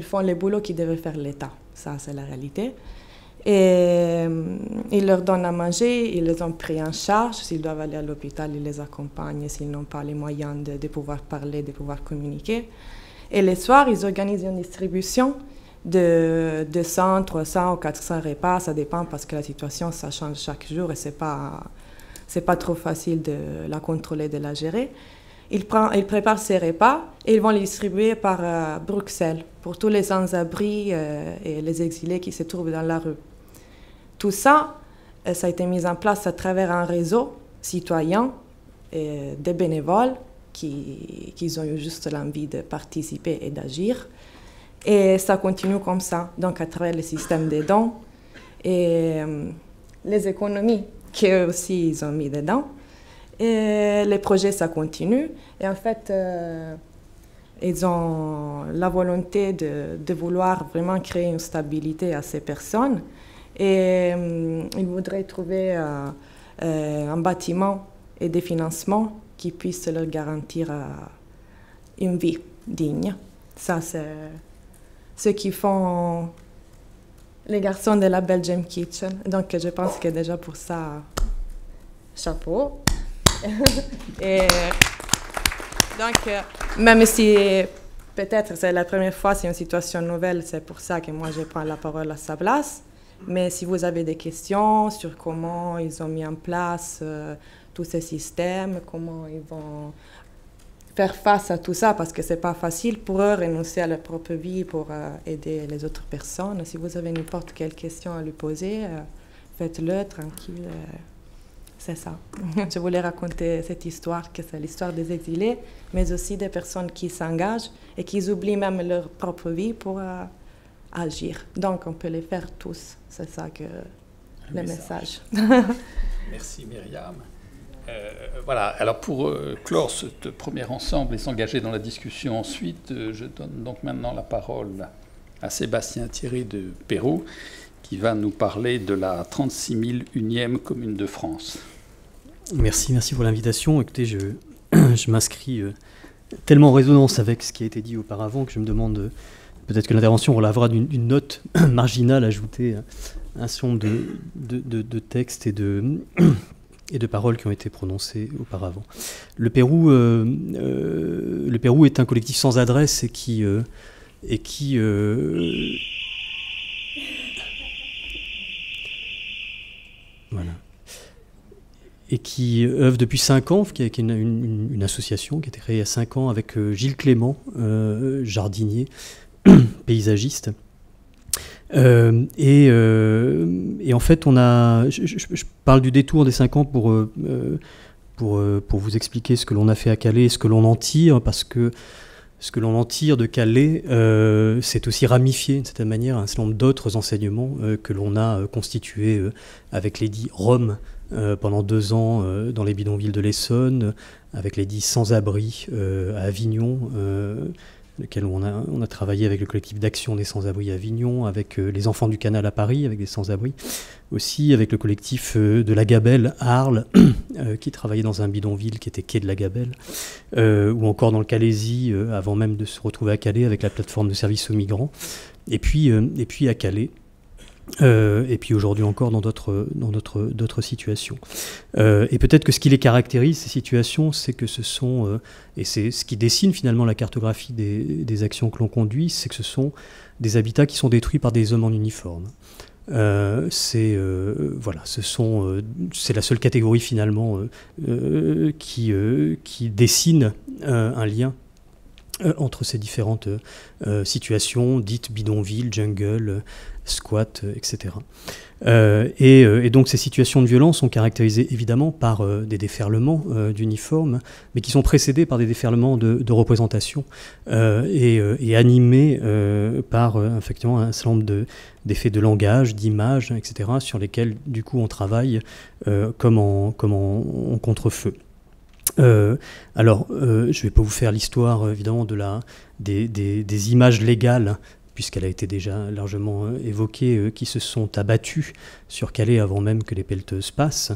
font le boulot qu'ils devaient faire l'État. Ça, c'est la réalité. Et ils leur donnent à manger, ils les ont pris en charge. S'ils doivent aller à l'hôpital, ils les accompagnent. S'ils n'ont pas les moyens de pouvoir parler, de pouvoir communiquer. Et les soirs, ils organisent une distribution de 200, 300 ou 400 repas, ça dépend parce que la situation, ça change chaque jour et c'est pas trop facile de la contrôler, de la gérer. ils préparent ces repas et ils vont les distribuer par Bruxelles pour tous les sans-abri et les exilés qui se trouvent dans la rue. Tout ça, ça a été mis en place à travers un réseau citoyen et des bénévoles qui ont eu juste l'envie de participer et d'agir. Et ça continue comme ça, donc à travers le système des dons et les économies qu'eux aussi ils ont mis dedans. Et les projets, ça continue. Et en fait, ils ont la volonté de vouloir vraiment créer une stabilité à ces personnes. Et ils voudraient trouver un bâtiment et des financements qui puissent leur garantir une vie digne. Ça, c'est ce qu'ils font les garçons de la Belgium Kitchen. Donc, je pense que déjà pour ça, chapeau. Et donc, même si peut-être c'est la première fois, c'est une situation nouvelle, c'est pour ça que moi je prends la parole à sa place. Mais si vous avez des questions sur comment ils ont mis en place tous ces systèmes, comment ils vont faire face à tout ça, parce que c'est pas facile pour eux renoncer à leur propre vie pour aider les autres personnes. Si vous avez n'importe quelle question à lui poser, faites-le tranquille. C'est ça. Je voulais raconter cette histoire, que c'est l'histoire des exilés, mais aussi des personnes qui s'engagent et qui oublient même leur propre vie pour agir. Donc, on peut les faire tous. C'est ça que le message. Merci Myriam. Voilà, alors pour clore ce premier ensemble et s'engager dans la discussion ensuite, je donne donc maintenant la parole à Sébastien Thierry de Pérou, qui va nous parler de la 36 001e commune de France. Merci pour l'invitation. Écoutez, je m'inscris tellement en résonance avec ce qui a été dit auparavant que je me demande peut-être que l'intervention relèvera d'une note marginale ajoutée à un certain nombre de textes et de paroles qui ont été prononcées auparavant. Le Pérou est un collectif sans adresse et qui voilà. Et qui œuvre depuis 5 ans, qui est une association qui a été créée il y a 5 ans avec Gilles Clément, jardinier, paysagiste. Et en fait, je parle du détour des 5 ans pour vous expliquer ce que l'on a fait à Calais et ce que l'on en tire, parce que ce que l'on en tire de Calais, c'est aussi ramifié d'une certaine manière un certain nombre d'autres enseignements que l'on a constitués avec l'édit Rome pendant 2 ans dans les bidonvilles de l'Essonne, avec l'édit Sans-Abri à Avignon, lequel on a travaillé avec le collectif d'action des sans-abri à Avignon, avec les enfants du canal à Paris, avec des sans-abri, aussi avec le collectif de la Gabelle à Arles, qui travaillait dans un bidonville qui était quai de la Gabelle, ou encore dans le Calaisis, avant même de se retrouver à Calais avec la plateforme de services aux migrants, et puis à Calais. Et puis aujourd'hui encore dans d'autres situations. Et peut-être que ce qui les caractérise, ces situations, c'est que ce sont, et c'est ce qui dessine finalement la cartographie des actions que l'on conduit, c'est que ce sont des habitats qui sont détruits par des hommes en uniforme. C'est la seule catégorie finalement qui dessine un lien entre ces différentes situations dites bidonville, jungle, squat, etc. Et donc ces situations de violence sont caractérisées évidemment par des déferlements d'uniformes, mais qui sont précédés par des déferlements de représentation et animés par effectivement un certain nombre d'effets de langage, d'images, etc., sur lesquels du coup on travaille comme en contre-feu. Alors, je ne vais pas vous faire l'histoire évidemment des images légales, puisqu'elle a été déjà largement évoquée, qui se sont abattues sur Calais avant même que les pelleteuses passent.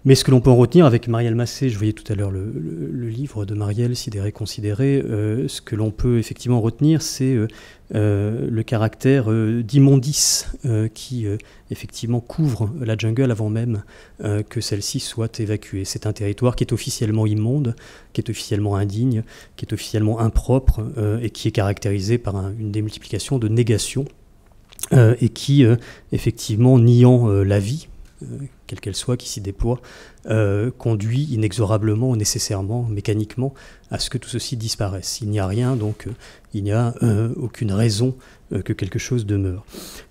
Mais ce que l'on peut en retenir avec Marielle Massé, je voyais tout à l'heure le livre de Marielle, Sidéré Considéré, ce que l'on peut effectivement retenir, c'est le caractère d'immondice qui effectivement couvre la jungle avant même que celle-ci soit évacuée. C'est un territoire qui est officiellement immonde, qui est officiellement indigne, qui est officiellement impropre et qui est caractérisé par une démultiplication de négations et qui, effectivement, niant la vie, quelle qu'elle soit, qui s'y déploie, conduit inexorablement, nécessairement, mécaniquement, à ce que tout ceci disparaisse. S'il n'y a rien, donc il n'y a aucune raison que quelque chose demeure.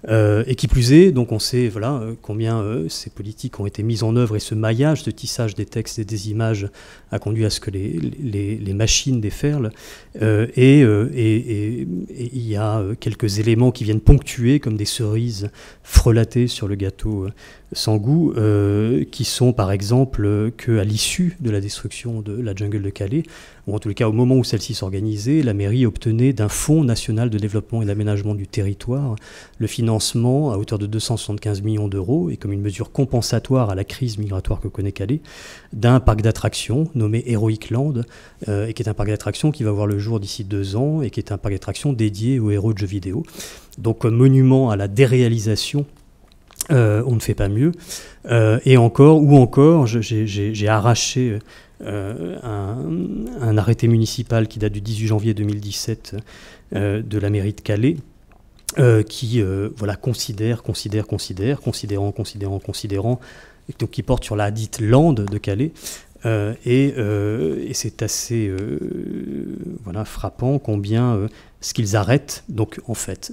Et qui plus est, donc on sait voilà, combien ces politiques ont été mises en œuvre, et ce maillage, ce tissage des textes et des images a conduit à ce que les machines déferlent. Et il y a quelques éléments qui viennent ponctuer, comme des cerises frelatées sur le gâteau sans goût, qui sont par exemple qu'à l'issue de la destruction de la jungle de Calais, ou en tout cas au moment où celle-ci s'organisait, la mairie obtenait d'un Fonds national de développement et d'aménagement du territoire le financement à hauteur de 275 millions d'euros, et comme une mesure compensatoire à la crise migratoire que connaît Calais, d'un parc d'attractions nommé Heroic Land, et qui est un parc d'attractions qui va voir le jour d'ici 2 ans, et qui est un parc d'attractions dédié aux héros de jeux vidéo. Donc comme monument à la déréalisation, on ne fait pas mieux. Et encore, j'ai arraché un arrêté municipal qui date du 18 janvier 2017 de la mairie de Calais, qui voilà, considérant, donc qui porte sur la dite lande de Calais. Et c'est assez voilà, frappant combien ce qu'ils arrêtent, donc en fait,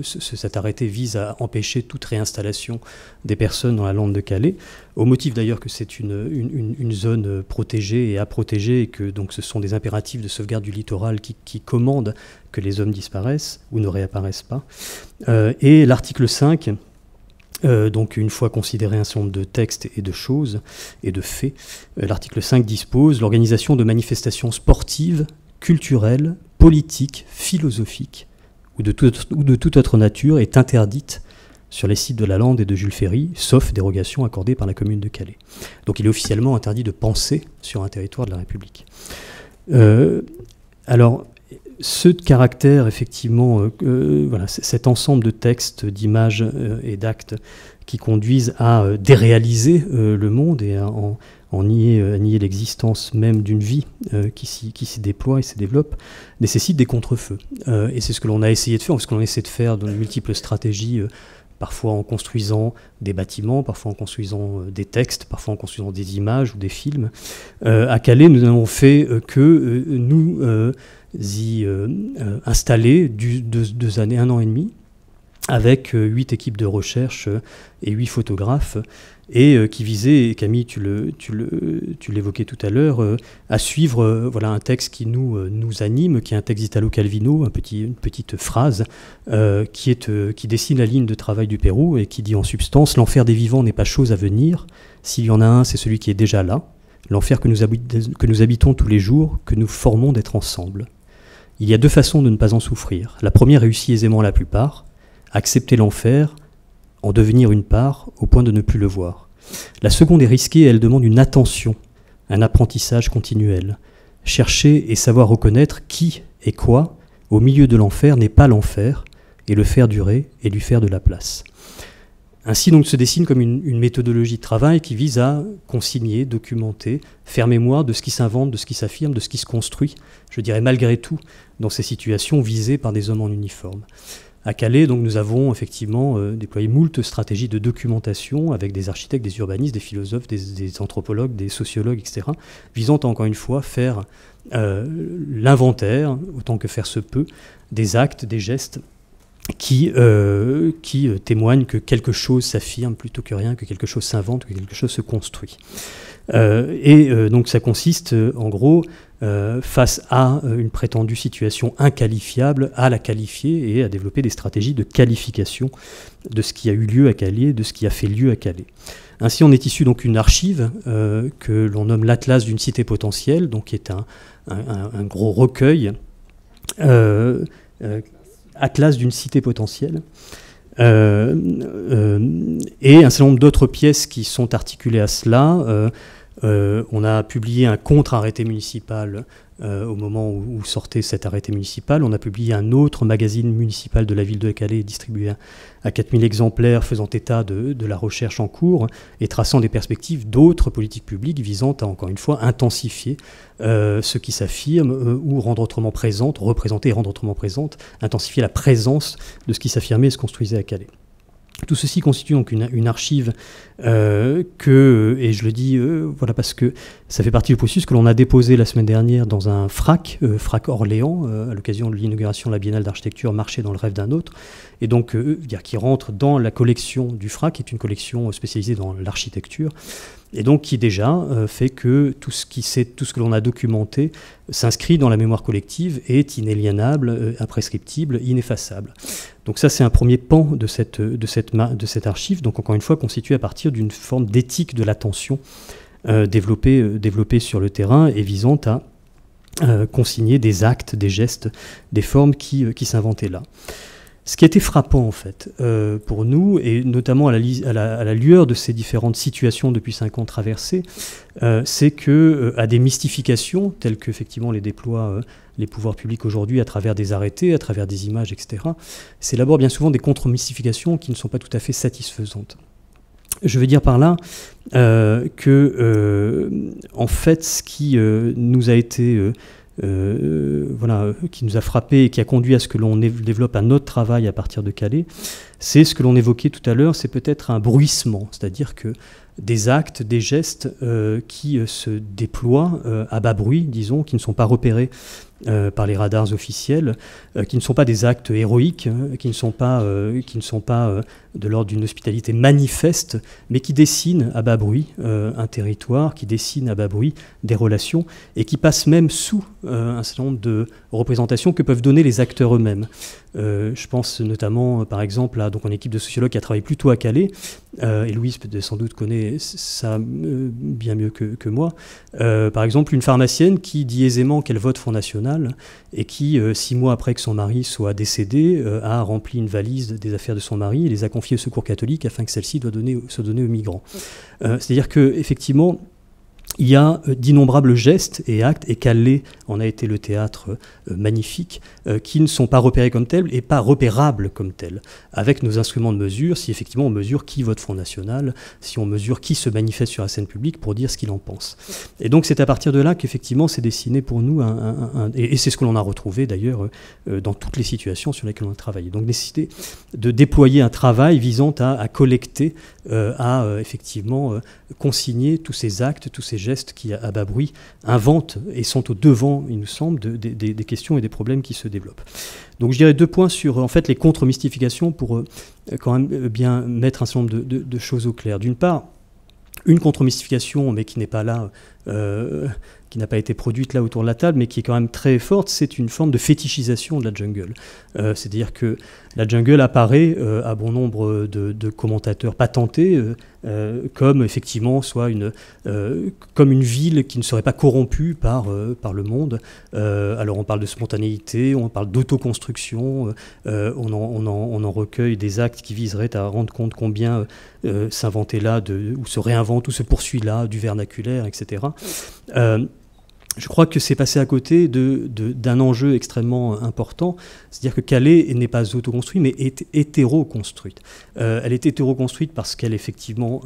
cet arrêté vise à empêcher toute réinstallation des personnes dans la lande de Calais, au motif d'ailleurs que c'est une zone protégée et à protéger, et que donc ce sont des impératifs de sauvegarde du littoral qui commandent que les hommes disparaissent ou ne réapparaissent pas. Et l'article 5... donc une fois considéré un certain nombre de textes et de choses et de faits, l'article 5 dispose: l'organisation de manifestations sportives, culturelles, politiques, philosophiques ou de toute autre nature est interdite sur les sites de la Lande et de Jules Ferry, sauf dérogation accordée par la commune de Calais. Donc il est officiellement interdit de penser sur un territoire de la République. Alors, ce caractère, effectivement, voilà, cet ensemble de textes, d'images et d'actes qui conduisent à déréaliser le monde et à nier l'existence même d'une vie qui s'y déploie et se développe, nécessite des contrefeux. Et c'est ce que l'on a essayé de faire, ce que l'on essaie de faire dans de multiples stratégies, parfois en construisant des bâtiments, parfois en construisant des textes, parfois en construisant des images ou des films. À Calais, nous n'avons fait que nous y installer 2 années, 1 an et demi, avec 8 équipes de recherche et 8 photographes, et qui visait, et Camille, tu l'évoquais tout à l'heure, à suivre voilà, un texte qui nous anime, qui est un texte d'Italo Calvino, une petite phrase qui dessine la ligne de travail du Pérou et qui dit en substance: l'enfer des vivants n'est pas chose à venir, s'il y en a un, c'est celui qui est déjà là, l'enfer que nous habitons tous les jours, que nous formons d'être ensemble. Il y a 2 façons de ne pas en souffrir. La première réussit aisément la plupart: accepter l'enfer, en devenir une part, au point de ne plus le voir. La seconde est risquée et elle demande une attention, un apprentissage continuel. Chercher et savoir reconnaître qui et quoi, au milieu de l'enfer, n'est pas l'enfer, et le faire durer et lui faire de la place. Ainsi donc se dessine comme une méthodologie de travail qui vise à consigner, documenter, faire mémoire de ce qui s'invente, de ce qui s'affirme, de ce qui se construit, je dirais malgré tout, dans ces situations visées par des hommes en uniforme. À Calais, donc, nous avons effectivement déployé moult stratégies de documentation avec des architectes, des urbanistes, des philosophes, des anthropologues, des sociologues, etc., visant à, encore une fois, faire l'inventaire, autant que faire se peut, des actes, des gestes qui témoignent que quelque chose s'affirme plutôt que rien, que quelque chose s'invente, que quelque chose se construit. Donc ça consiste, en gros, face à une prétendue situation inqualifiable, à la qualifier et à développer des stratégies de qualification de ce qui a eu lieu à Calais, de ce qui a fait lieu à Calais. Ainsi, on est issu donc une archive que l'on nomme l'Atlas d'une cité potentielle, donc qui est un gros recueil, Atlas d'une cité potentielle, et un certain nombre d'autres pièces qui sont articulées à cela. On a publié un contre-arrêté municipal au moment où sortait cet arrêté municipal. On a publié un autre magazine municipal de la ville de Calais distribué à 4000 exemplaires, faisant état de la recherche en cours et traçant des perspectives d'autres politiques publiques visant à, encore une fois, intensifier ce qui s'affirme ou rendre autrement présente, représenter et rendre autrement présente, intensifier la présence de ce qui s'affirmait et se construisait à Calais. Tout ceci constitue donc une archive et je le dis voilà, parce que ça fait partie du processus que l'on a déposé la semaine dernière dans un FRAC, FRAC Orléans, à l'occasion de l'inauguration de la Biennale d'architecture Marché dans le rêve d'un autre, et donc qui rentre dans la collection du FRAC, qui est une collection spécialisée dans l'architecture, et donc qui déjà fait que tout ce que l'on a documenté s'inscrit dans la mémoire collective et est inaliénable, imprescriptible, ineffaçable. Donc ça, c'est un premier pan de cette archive, donc encore une fois constituée à partir d'une forme d'éthique de l'attention développée sur le terrain et visant à consigner des actes, des gestes, des formes qui s'inventaient là. Ce qui a été frappant, en fait, pour nous, et notamment à la lueur de ces différentes situations depuis 5 ans traversées, c'est qu'à des mystifications, telles qu'effectivement les déploient les pouvoirs publics aujourd'hui à travers des arrêtés, à travers des images, etc., s'élaborent bien souvent des contre-mystifications qui ne sont pas tout à fait satisfaisantes. Je veux dire par là que, en fait, ce qui nous a été... qui nous a frappé et qui a conduit à ce que l'on développe un autre travail à partir de Calais, c'est ce que l'on évoquait tout à l'heure, c'est peut-être un bruissement, c'est-à-dire que des actes, des gestes qui se déploient à bas bruit, disons, qui ne sont pas repérés par les radars officiels, qui ne sont pas des actes héroïques, qui ne sont pas de l'ordre d'une hospitalité manifeste, mais qui dessinent à bas bruit un territoire, qui dessinent à bas bruit des relations, et qui passent même sous un certain nombre de représentations que peuvent donner les acteurs eux-mêmes. Je pense notamment, par exemple, à donc, une équipe de sociologues qui a travaillé plutôt à Calais, et Louise sans doute connaît ça bien mieux que moi. Par exemple, une pharmacienne qui dit aisément qu'elle vote Front National et qui, 6 mois après que son mari soit décédé, a rempli une valise des affaires de son mari et les a confiées au Secours catholique afin que celle-ci se donne aux migrants. C'est-à-dire qu'effectivement, il y a d'innombrables gestes et actes, et Calais en a été le théâtre magnifique, qui ne sont pas repérés comme tels et pas repérables comme tels. Avec nos instruments de mesure, si effectivement on mesure qui vote Front National, si on mesure qui se manifeste sur la scène publique pour dire ce qu'il en pense. Et donc c'est à partir de là qu'effectivement c'est dessiné pour nous, et c'est ce que l'on a retrouvé d'ailleurs dans toutes les situations sur lesquelles on a travaillé. Donc nécessité de déployer un travail visant à collecter, effectivement consigner tous ces actes, tous ces gestes qui, à bas bruit, inventent et sont au devant, il nous semble, des questions et des problèmes qui se développent. Donc je dirais 2 points sur en fait, les contre-mystifications pour quand même bien mettre un certain nombre de choses au clair. D'une part, une contre-mystification, mais qui n'est pas là, qui n'a pas été produite là autour de la table, mais qui est quand même très forte, c'est une forme de fétichisation de la jungle. C'est-à-dire que la jungle apparaît à bon nombre de commentateurs patentés comme effectivement comme une ville qui ne serait pas corrompue par le monde. Alors on parle de spontanéité, on parle d'autoconstruction, on en recueille des actes qui viseraient à rendre compte combien s'inventer là, ou se réinvente, ou se poursuit là, du vernaculaire, etc. Je crois que c'est passé à côté d'un enjeu extrêmement important, c'est-à-dire que Calais n'est pas autoconstruite, mais est hétéroconstruite. Elle est hétéroconstruite parce qu'elle est effectivement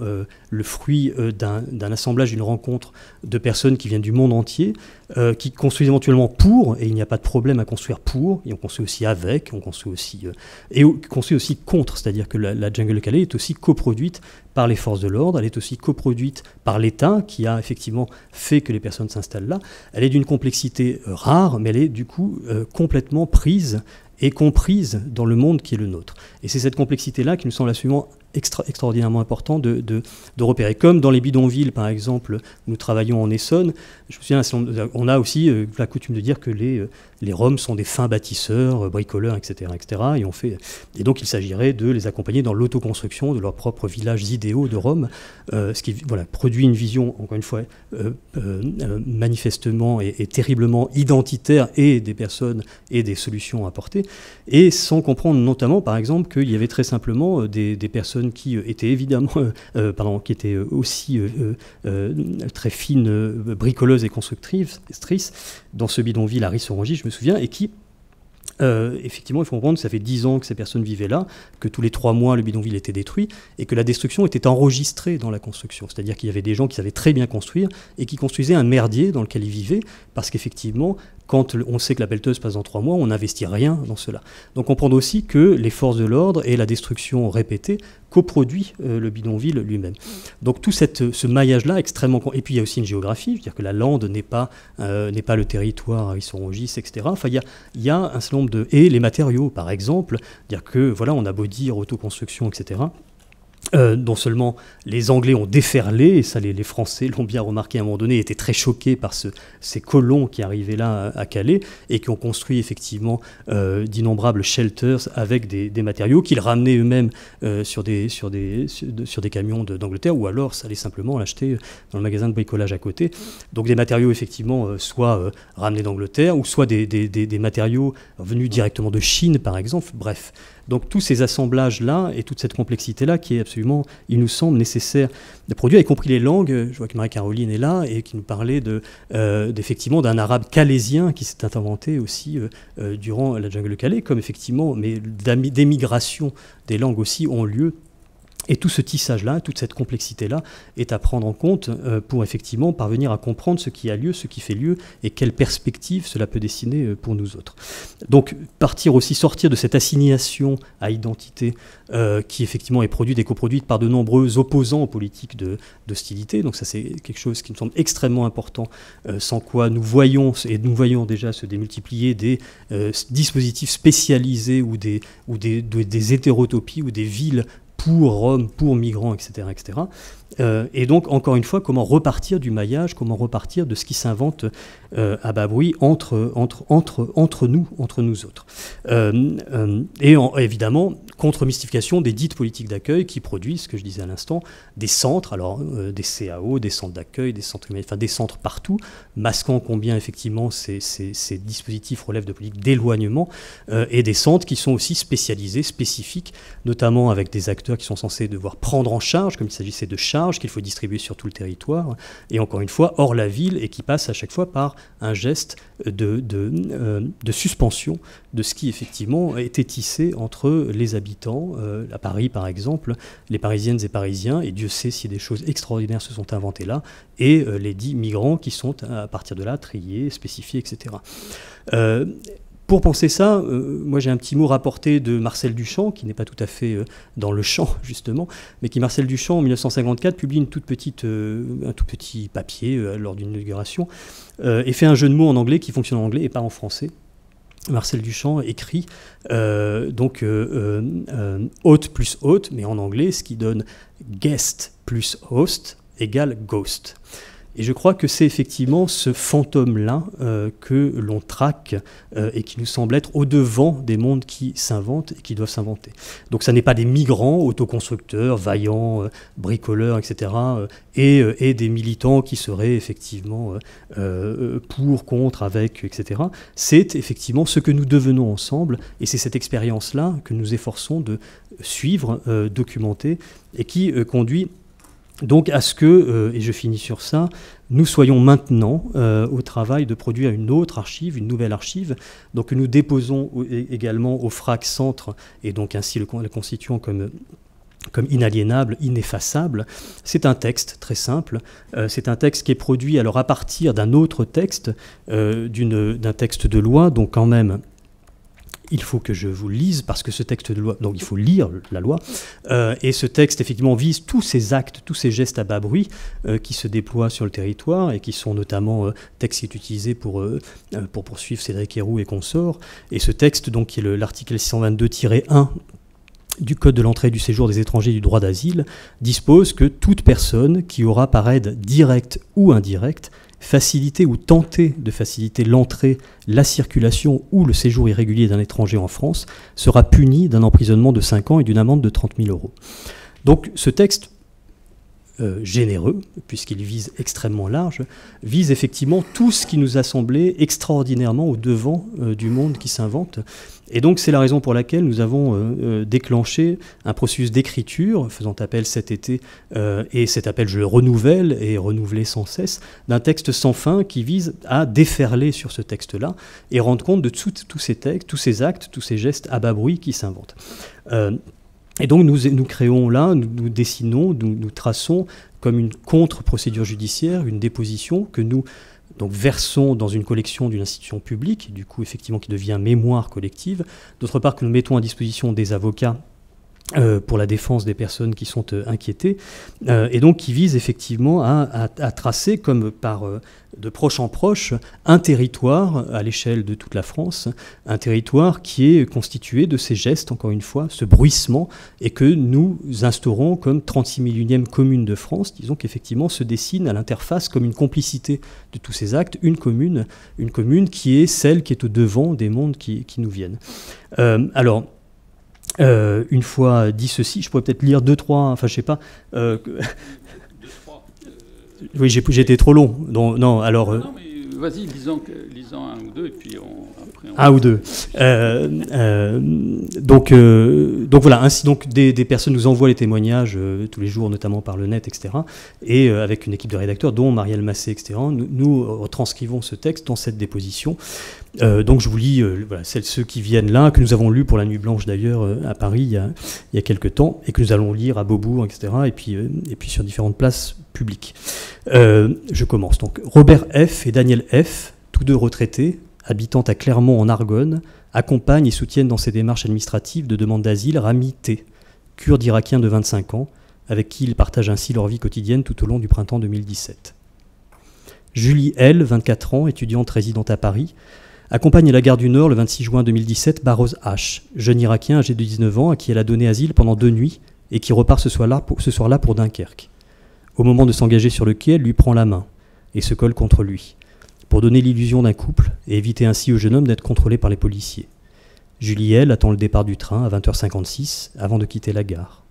le fruit d'un assemblage, d'une rencontre de personnes qui viennent du monde entier, qui construisent éventuellement pour, et il n'y a pas de problème à construire pour, et on construit aussi avec, on construit aussi, et on construit aussi contre, c'est-à-dire que la jungle de Calais est aussi coproduite par les forces de l'ordre, elle est aussi coproduite par l'État, qui a effectivement fait que les personnes s'installent là. Elle est d'une complexité rare, mais elle est du coup complètement prise et comprise dans le monde qui est le nôtre. Et c'est cette complexité-là qui nous semble absolument extraordinairement important de repérer. Comme dans les bidonvilles, par exemple, nous travaillons en Essonne, je me souviens, on a aussi la coutume de dire que les Roms sont des fins bâtisseurs, bricoleurs, etc. Et donc il s'agirait de les accompagner dans l'autoconstruction de leurs propres villages idéaux de Rome, ce qui produit une vision, encore une fois, manifestement et terriblement identitaire et des personnes et des solutions à apporter, et sans comprendre notamment, par exemple, qu'il y avait très simplement des personnes qui étaient évidemment, qui étaient aussi très fines, bricoleuses et constructrices dans ce bidonville à Ris-Orangis, je me souviens, et qui effectivement, il faut comprendre que ça fait 10 ans que ces personnes vivaient là, que tous les 3 mois, le bidonville était détruit, et que la destruction était enregistrée dans la construction. C'est-à-dire qu'il y avait des gens qui savaient très bien construire, et qui construisaient un merdier dans lequel ils vivaient, parce qu'effectivement, quand on sait que la pelleteuse passe dans 3 mois, on n'investit rien dans cela. Donc comprendre aussi que les forces de l'ordre et la destruction répétée coproduit le bidonville lui-même. Donc tout ce maillage-là extrêmement... Et puis il y a aussi une géographie, c'est-à-dire que la lande n'est pas le territoire Rissorongis, etc. Enfin, il y a un certain nombre de... Et les matériaux, par exemple, c'est-à-dire que, voilà, on a beau dire autoconstruction, etc., non seulement les Anglais ont déferlé, et ça les Français l'ont bien remarqué à un moment donné, étaient très choqués par ces colons qui arrivaient là à Calais et qui ont construit effectivement d'innombrables shelters avec des matériaux qu'ils ramenaient eux-mêmes sur des camions d'Angleterre, ou alors ça allait simplement l'acheter dans le magasin de bricolage à côté. Donc des matériaux effectivement soit ramenés d'Angleterre, ou soit des matériaux venus directement de Chine par exemple, bref. Donc tous ces assemblages-là et toute cette complexité-là qui est absolument, il nous semble, nécessaire de produire, y compris les langues. Je vois que Marie-Caroline est là et qui nous parlait effectivement d'un arabe calaisien qui s'est inventé aussi durant la jungle de Calais, comme effectivement, mais des migrations des langues aussi ont lieu. Et tout ce tissage-là, toute cette complexité-là est à prendre en compte pour effectivement parvenir à comprendre ce qui a lieu, ce qui fait lieu et quelle perspective cela peut dessiner pour nous autres. Donc sortir de cette assignation à identité qui effectivement est produite et coproduite par de nombreux opposants aux politiques d'hostilité. Donc ça c'est quelque chose qui me semble extrêmement important, sans quoi nous voyons déjà se démultiplier des dispositifs spécialisés ou des hétérotopies ou des villes pour Rome, pour migrants, etc. etc. Et donc, encore une fois, comment repartir du maillage, comment repartir de ce qui s'invente à bas bruit entre nous autres. Évidemment, contre-mystification des dites politiques d'accueil qui produisent, ce que je disais à l'instant, des centres, alors des CAO, des centres d'accueil, des centres partout, masquant combien effectivement ces dispositifs relèvent de politiques d'éloignement, et des centres qui sont aussi spécialisés, spécifiques, notamment avec des acteurs qui sont censés devoir prendre en charge, comme il s'agissait de charges qu'il faut distribuer sur tout le territoire, et encore une fois, hors la ville, et qui passe à chaque fois par un geste de suspension de ce qui effectivement était tissé entre les habitants, à Paris par exemple, les Parisiennes et Parisiens, et Dieu sait si des choses extraordinaires se sont inventées là, et les dits migrants qui sont à partir de là triés, spécifiés, etc. Pour penser ça, moi j'ai un petit mot rapporté de Marcel Duchamp, qui n'est pas tout à fait dans le champ justement, mais qui, Marcel Duchamp, en 1954, publie un tout petit papier lors d'une inauguration, et fait un jeu de mots en anglais qui fonctionne en anglais et pas en français. Marcel Duchamp écrit hôte plus hôte, mais en anglais, ce qui donne guest plus host égale ghost. Et je crois que c'est effectivement ce fantôme-là que l'on traque et qui nous semble être au-devant des mondes qui s'inventent et qui doivent s'inventer. Donc ça n'est pas des migrants, autoconstructeurs, vaillants, bricoleurs, etc., et des militants qui seraient effectivement pour, contre, avec, etc. C'est effectivement ce que nous devenons ensemble, et c'est cette expérience-là que nous efforçons de suivre, documenter, et qui conduit donc à ce que, et je finis sur ça, nous soyons maintenant au travail de produire une autre archive, une nouvelle archive, donc que nous déposons également au FRAC Centre, et donc ainsi le constituant comme inaliénable, ineffaçable. C'est un texte très simple, c'est un texte qui est produit alors à partir d'un autre texte, d'un texte de loi, donc quand même... Il faut que je vous lise, parce que ce texte de loi, donc il faut lire la loi, et ce texte effectivement vise tous ces actes, tous ces gestes à bas bruit qui se déploient sur le territoire, et qui sont notamment texte qui est utilisé pour poursuivre Cédric Héroux et consorts. Et ce texte, donc, qui est l'article 622-1 du Code de l'entrée et du séjour des étrangers et du droit d'asile, dispose que toute personne qui aura par aide directe ou indirecte faciliter ou tenter de faciliter l'entrée, la circulation ou le séjour irrégulier d'un étranger en France sera puni d'un emprisonnement de 5 ans et d'une amende de 30 000 €. Donc ce texte généreux, puisqu'il vise extrêmement large, vise effectivement tout ce qui nous a semblé extraordinairement au devant du monde qui s'invente. Et donc c'est la raison pour laquelle nous avons déclenché un processus d'écriture, faisant appel cet été, et cet appel je le renouvelle et renouvelé sans cesse, d'un texte sans fin qui vise à déferler sur ce texte-là et rendre compte de tous ces textes, tous ces actes, tous ces gestes à bas bruit qui s'inventent. Et donc nous créons là, nous dessinons, nous traçons comme une contre-procédure judiciaire, une déposition que nous donc versons dans une collection d'une institution publique, du coup effectivement qui devient mémoire collective, d'autre part que nous mettons à disposition des avocats pour la défense des personnes qui sont inquiétées, et donc qui vise effectivement à tracer comme par de proche en proche un territoire à l'échelle de toute la France, un territoire qui est constitué de ces gestes, encore une fois, ce bruissement, et que nous instaurons comme 36 millionième commune de France, disons qu'effectivement se dessine à l'interface comme une complicité de tous ces actes, une commune qui est celle qui est au devant des mondes qui nous viennent. Une fois dit ceci, je pourrais peut-être lire 2-3, enfin je sais pas. Oui, j'ai été trop long. Non, alors. Non, mais vas-y, lisons un ou deux, et puis après. Un ou deux. Donc voilà, ainsi donc des personnes nous envoient les témoignages tous les jours, notamment par le net, etc. Et avec une équipe de rédacteurs, dont Marielle Massé, etc. Nous retranscrivons ce texte dans cette déposition. Donc je vous lis voilà, ceux qui viennent là, que nous avons lus pour la Nuit Blanche d'ailleurs à Paris il y a quelques temps, et que nous allons lire à Beaubourg, etc. Et puis sur différentes places publiques. Je commence. Donc Robert F. et Daniel F., tous deux retraités, habitant à Clermont en Argonne, accompagnent et soutiennent dans ses démarches administratives de demande d'asile Rami T., kurde irakien de 25 ans, avec qui ils partagent ainsi leur vie quotidienne tout au long du printemps 2017. Julie L., 24 ans, étudiante résidente à Paris, accompagne à la gare du Nord le 26 juin 2017 Barroz H., jeune irakien âgé de 19 ans à qui elle a donné asile pendant 2 nuits et qui repart ce soir-là pour Dunkerque. Au moment de s'engager sur le quai, elle lui prend la main et se colle contre lui, pour donner l'illusion d'un couple et éviter ainsi au jeune homme d'être contrôlé par les policiers. Julie L. attend le départ du train à 20h56 avant de quitter la gare.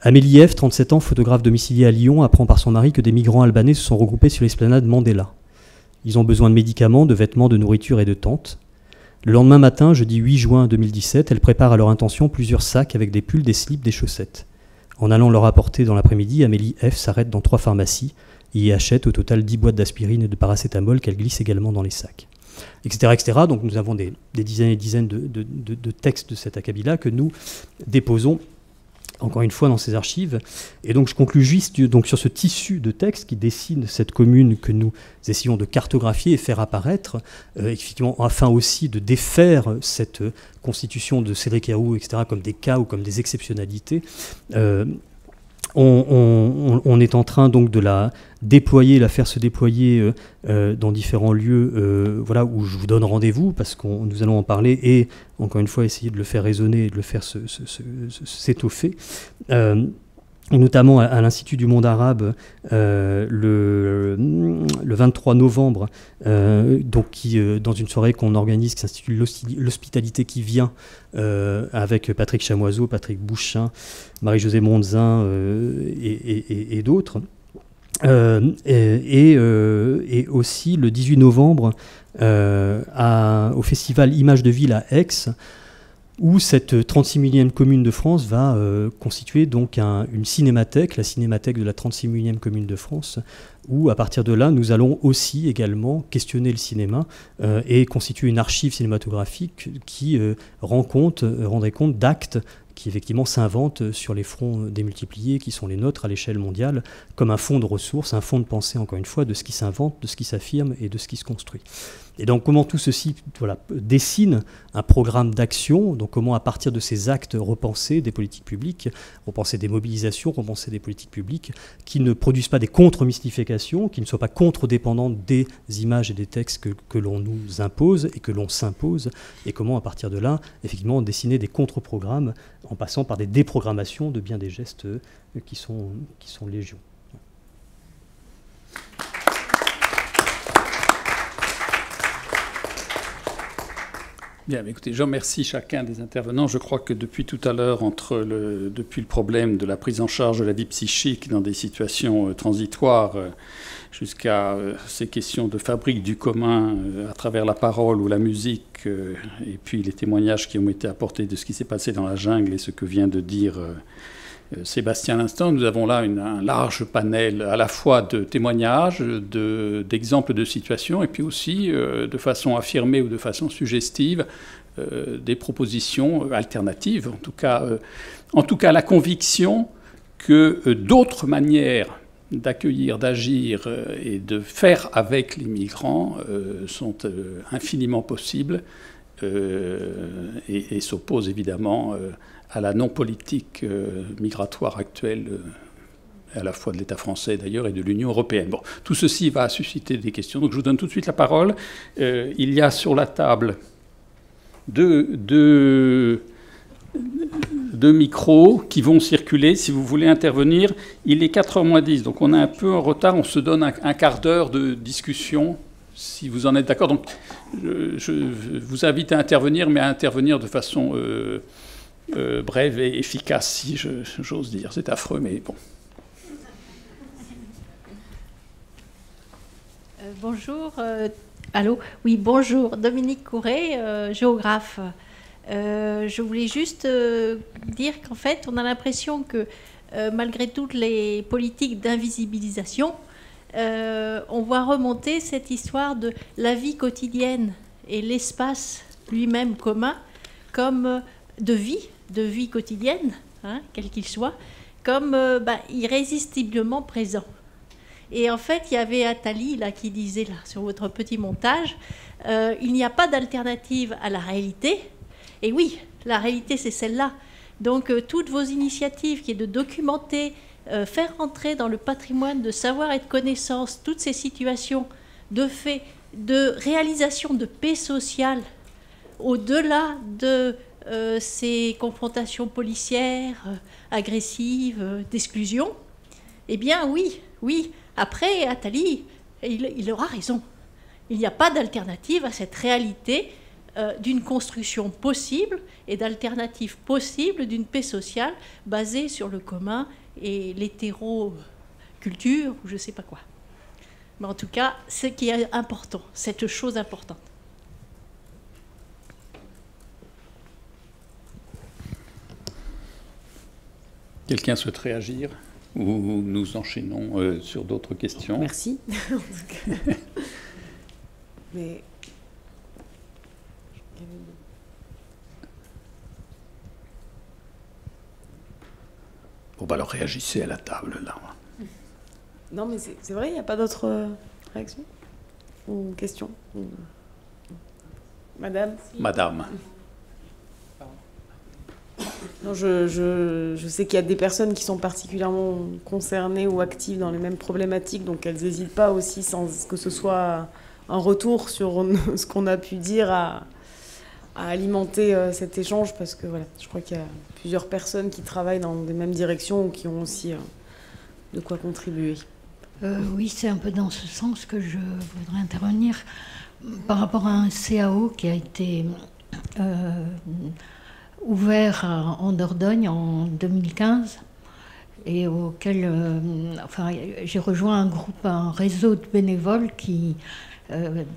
Amélie F., 37 ans, photographe domiciliée à Lyon, apprend par son mari que des migrants albanais se sont regroupés sur l'esplanade Mandela. Ils ont besoin de médicaments, de vêtements, de nourriture et de tentes. Le lendemain matin, jeudi 8 juin 2017, elle prépare à leur intention plusieurs sacs avec des pulls, des slips, des chaussettes. En allant leur apporter dans l'après-midi, Amélie F. s'arrête dans 3 pharmacies et y achète au total 10 boîtes d'aspirine et de paracétamol qu'elle glisse également dans les sacs. Etc. etc. Donc nous avons des dizaines et dizaines de textes de cet acabit-là que nous déposons encore une fois dans ces archives. Et donc je conclus juste donc, sur ce tissu de textes qui dessine cette commune que nous essayons de cartographier et faire apparaître, effectivement, afin aussi de défaire cette constitution de Cédric Herrou, etc., comme des cas ou comme des exceptionnalités. On est en train donc de la déployer, la faire se déployer dans différents lieux voilà, où je vous donne rendez-vous parce que nous allons en parler et encore une fois essayer de le faire résonner et de le faire s'étoffer. Notamment à l'Institut du monde arabe le 23 novembre, donc dans une soirée qu'on organise qui s'intitule l'hospitalité qui vient, avec Patrick Chamoiseau, Patrick Bouchin, Marie-Josée Mondzin et d'autres. Et aussi le 18 novembre au festival Images de Ville à Aix, où cette 36 millième commune de France va constituer donc une cinémathèque, la cinémathèque de la 36 millième commune de France, où à partir de là, nous allons aussi également questionner le cinéma et constituer une archive cinématographique qui rendrait compte d'actes qui effectivement s'inventent sur les fronts démultipliés qui sont les nôtres à l'échelle mondiale, comme un fonds de ressources, un fonds de pensée, encore une fois, de ce qui s'invente, de ce qui s'affirme et de ce qui se construit. Et donc comment tout ceci dessine un programme d'action, donc comment à partir de ces actes repenser des politiques publiques, repenser des mobilisations, repenser des politiques publiques qui ne produisent pas des contre-mystifications, qui ne soient pas contre-dépendantes des images et des textes que l'on nous impose et que l'on s'impose, et comment à partir de là, effectivement, dessiner des contre-programmes en passant par des déprogrammations de bien des gestes qui sont légion. Bien, écoutez, je remercie chacun des intervenants. Je crois que depuis tout à l'heure, depuis le problème de la prise en charge de la vie psychique dans des situations transitoires, jusqu'à ces questions de fabrique du commun à travers la parole ou la musique, et puis les témoignages qui ont été apportés de ce qui s'est passé dans la jungle et ce que vient de dire Sébastien à l'instant, nous avons là un large panel à la fois de témoignages, d'exemples de situations, et puis aussi, de façon affirmée ou de façon suggestive, des propositions alternatives. En tout cas, la conviction que d'autres manières d'accueillir, d'agir et de faire avec les migrants sont infiniment possibles et s'opposent évidemment à la non-politique migratoire actuelle, à la fois de l'État français d'ailleurs et de l'Union européenne. Bon, tout ceci va susciter des questions, donc je vous donne tout de suite la parole. Il y a sur la table deux micros qui vont circuler. Si vous voulez intervenir, il est 4h moins 10, donc on est un peu en retard, on se donne un quart d'heure de discussion, si vous en êtes d'accord. Donc je vous invite à intervenir, mais à intervenir de façon brève et efficace, si j'ose dire. C'est affreux, mais bon. Bonjour. Allô? Oui, bonjour. Dominique Couret, géographe. Je voulais juste dire qu'en fait, on a l'impression que malgré toutes les politiques d'invisibilisation, on voit remonter cette histoire de la vie quotidienne et l'espace lui-même commun comme de vie quotidienne, hein, quel qu'il soit, comme irrésistiblement présent. Et en fait, il y avait Attali là, qui disait là, sur votre petit montage, il n'y a pas d'alternative à la réalité. Et oui, la réalité, c'est celle-là. Donc, toutes vos initiatives qui est de documenter, faire entrer dans le patrimoine de savoir et de connaissance toutes ces situations de fait, de réalisation de paix sociale, au-delà de ces confrontations policières, agressives, d'exclusion, eh bien oui. Après, Attali, il aura raison. Il n'y a pas d'alternative à cette réalité d'une construction possible et d'alternative possible d'une paix sociale basée sur le commun et l'hétéroculture, ou je ne sais pas quoi. Mais en tout cas, ce qui est important, cette chose importante. Quelqu'un souhaiterait agir? Ou nous enchaînons sur d'autres questions? Merci. Mais... Bon, bah alors réagissez à la table, là. Non, mais c'est vrai, il n'y a pas d'autres réactions ou questions? Madame? Madame. Non, je sais qu'il y a des personnes qui sont particulièrement concernées ou actives dans les mêmes problématiques, donc elles n'hésitent pas aussi, sans que ce soit un retour sur ce qu'on a pu dire, à alimenter cet échange, parce que voilà, je crois qu'il y a plusieurs personnes qui travaillent dans les mêmes directions ou qui ont aussi de quoi contribuer. Oui, c'est un peu dans ce sens que je voudrais intervenir par rapport à un CAO qui a été ouvert en Dordogne en 2015 et auquel j'ai rejoint un réseau de bénévoles qui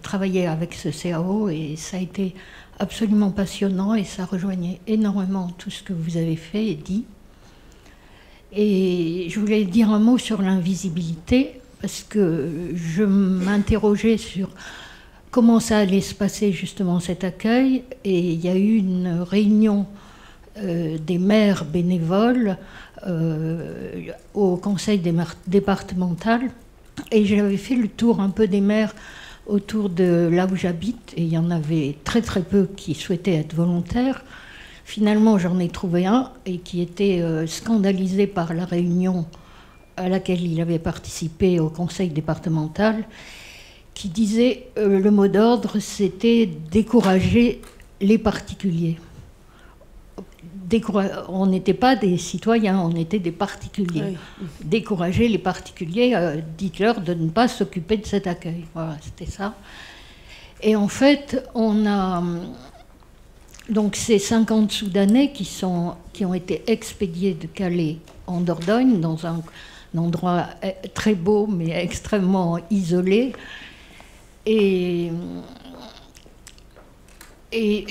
travaillait avec ce CAO, et ça a été absolument passionnant et ça rejoignait énormément tout ce que vous avez fait et dit. Et je voulais dire un mot sur l'invisibilité parce que je m'interrogeais sur comment ça allait se passer justement cet accueil, et il y a eu une réunion des maires bénévoles au conseil départemental, et j'avais fait le tour un peu des maires autour de là où j'habite, et il y en avait très très peu qui souhaitaient être volontaires. Finalement, j'en ai trouvé un, et qui était scandalisé par la réunion à laquelle il avait participé au conseil départemental, qui disait le mot d'ordre, c'était décourager les particuliers. On n'était pas des citoyens, on était des particuliers. Oui. Décourager les particuliers, dites-leur de ne pas s'occuper de cet accueil. Voilà, c'était ça. Et en fait, on a donc ces 50 Soudanais qui ont été expédiés de Calais en Dordogne, dans un endroit très beau mais extrêmement isolé. Et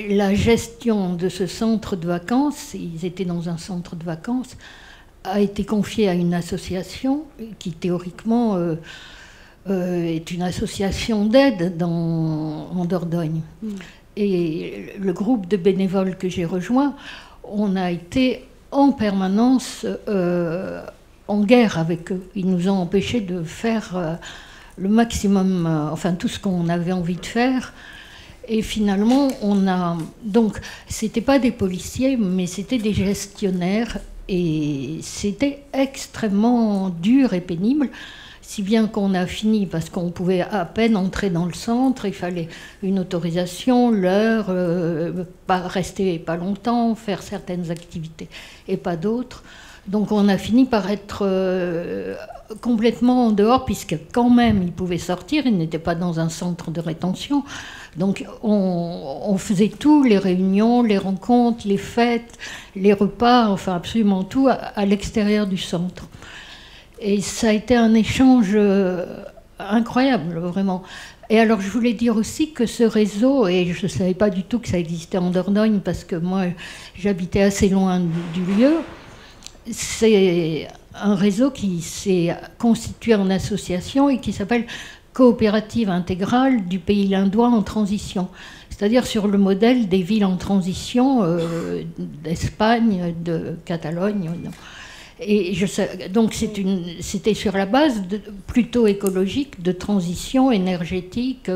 la gestion de ce centre de vacances, ils étaient dans un centre de vacances, a été confiée à une association qui théoriquement est une association d'aide en Dordogne. Et le groupe de bénévoles que j'ai rejoint, on a été en permanence en guerre avec eux. Ils nous ont empêchés de faire le maximum, enfin tout ce qu'on avait envie de faire. Et finalement, donc, c'était pas des policiers, mais c'était des gestionnaires. Et c'était extrêmement dur et pénible, si bien qu'on a fini, parce qu'on pouvait à peine entrer dans le centre, il fallait une autorisation, l'heure, rester pas longtemps, faire certaines activités et pas d'autres. Donc on a fini par être complètement en dehors, puisque quand même ils pouvaient sortir, ils n'étaient pas dans un centre de rétention. Donc on faisait tout, les réunions, les rencontres, les fêtes, les repas, enfin absolument tout à l'extérieur du centre. Et ça a été un échange incroyable, vraiment. Et alors je voulais dire aussi que ce réseau, et je ne savais pas du tout que ça existait en Dordogne, parce que moi j'habitais assez loin du lieu, c'est un réseau qui s'est constitué en association et qui s'appelle Coopérative intégrale du pays lindois en transition, c'est-à-dire sur le modèle des villes en transition d'Espagne, de Catalogne. Et donc c'était sur la base plutôt écologique, de transition énergétique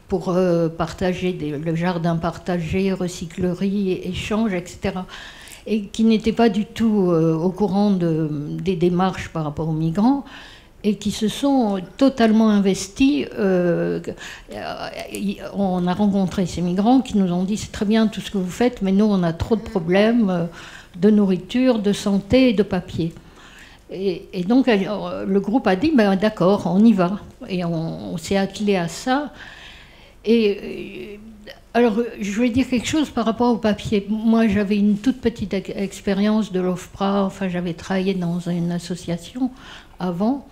pour partager le jardin partagé, recyclerie, échange, etc. Et qui n'était pas du tout au courant des démarches par rapport aux migrants, et qui se sont totalement investis. On a rencontré ces migrants qui nous ont dit « c'est très bien tout ce que vous faites, mais nous on a trop de problèmes de nourriture, de santé et de papier ». Et donc le groupe a dit ben, « d'accord, on y va ». Et on s'est attelé à ça. Et alors je voulais dire quelque chose par rapport au papier. Moi j'avais une toute petite expérience de l'OFPRA, enfin j'avais travaillé dans une association avant.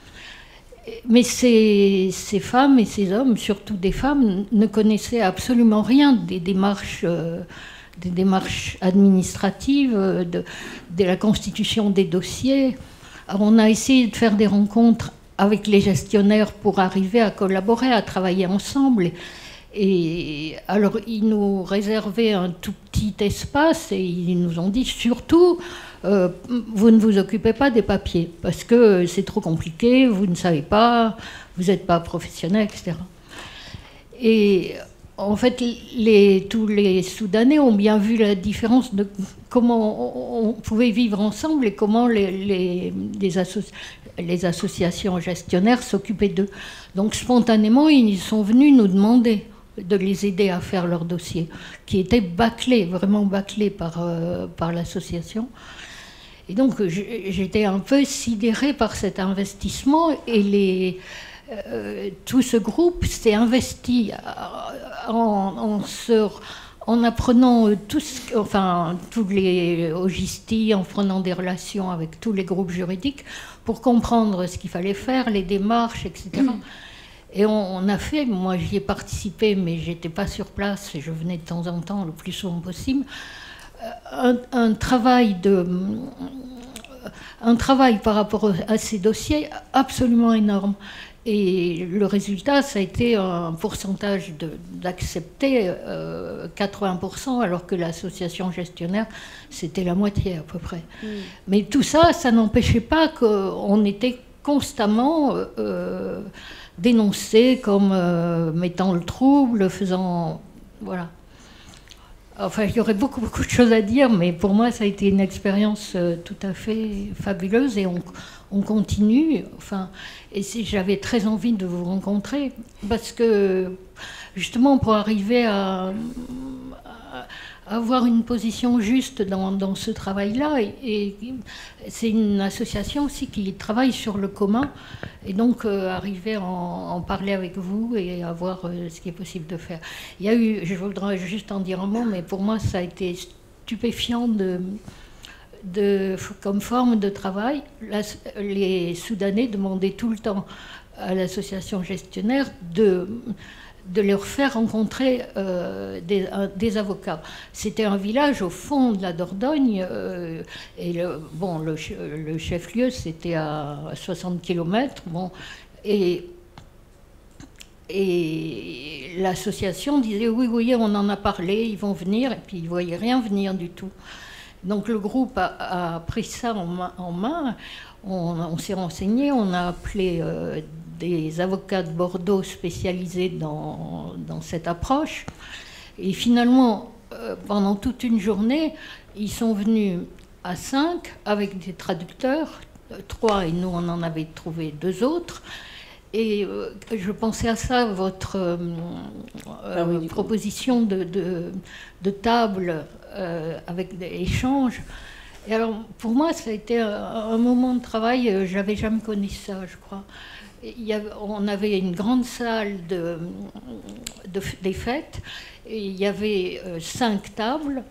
Mais ces femmes et ces hommes, surtout des femmes, ne connaissaient absolument rien des démarches administratives, de la constitution des dossiers. Alors on a essayé de faire des rencontres avec les gestionnaires pour arriver à collaborer, à travailler ensemble. Et alors ils nous réservaient un tout petit espace et ils nous ont dit surtout vous ne vous occupez pas des papiers parce que c'est trop compliqué, vous ne savez pas, vous n'êtes pas professionnel, etc. Et en fait, tous les Soudanais ont bien vu la différence de comment on pouvait vivre ensemble et comment les associations gestionnaires s'occupaient d'eux. Donc spontanément, ils sont venus nous demander de les aider à faire leur dossier, qui était bâclé, vraiment bâclé par l'association. Et donc j'étais un peu sidérée par cet investissement et tout ce groupe s'est investi en apprenant tous les logistes, en prenant des relations avec tous les groupes juridiques pour comprendre ce qu'il fallait faire, les démarches, etc. Et on a fait, moi j'y ai participé, mais j'étais pas sur place et je venais de temps en temps, le plus souvent possible, un travail par rapport à ces dossiers absolument énorme. Et le résultat, ça a été un pourcentage d'accepter 80%, alors que l'association gestionnaire, c'était la moitié à peu près. Mais tout ça, ça n'empêchait pas qu'on était constamment dénoncés comme mettant le trouble, faisant... Voilà. Enfin, il y aurait beaucoup de choses à dire, mais pour moi, ça a été une expérience tout à fait fabuleuse et on continue. Enfin, et j'avais très envie de vous rencontrer parce que, justement, pour arriver à avoir une position juste dans ce travail-là. Et c'est une association aussi qui travaille sur le commun. Et donc, arriver à en parler avec vous et à voir ce qui est possible de faire. Il y a eu, je voudrais juste en dire un mot, mais pour moi, ça a été stupéfiant comme forme de travail. Les Soudanais demandaient tout le temps à l'association gestionnaire de leur faire rencontrer des avocats. C'était un village au fond de la Dordogne, et le chef-lieu, c'était à 60 km. Bon, et l'association disait oui, on en a parlé, ils vont venir, et puis ils ne voyaient rien venir du tout. Donc le groupe a pris ça en main, on s'est renseigné, on a appelé des avocats de Bordeaux spécialisés dans cette approche. Et finalement, pendant toute une journée, ils sont venus à 5 avec des traducteurs, 3, et nous on en avait trouvé 2 autres. Et je pensais à ça, votre proposition de table avec des échanges. Et alors, pour moi, ça a été un moment de travail, je n'avais jamais connu ça, je crois. On avait une grande salle des fêtes, et il y avait 5 tables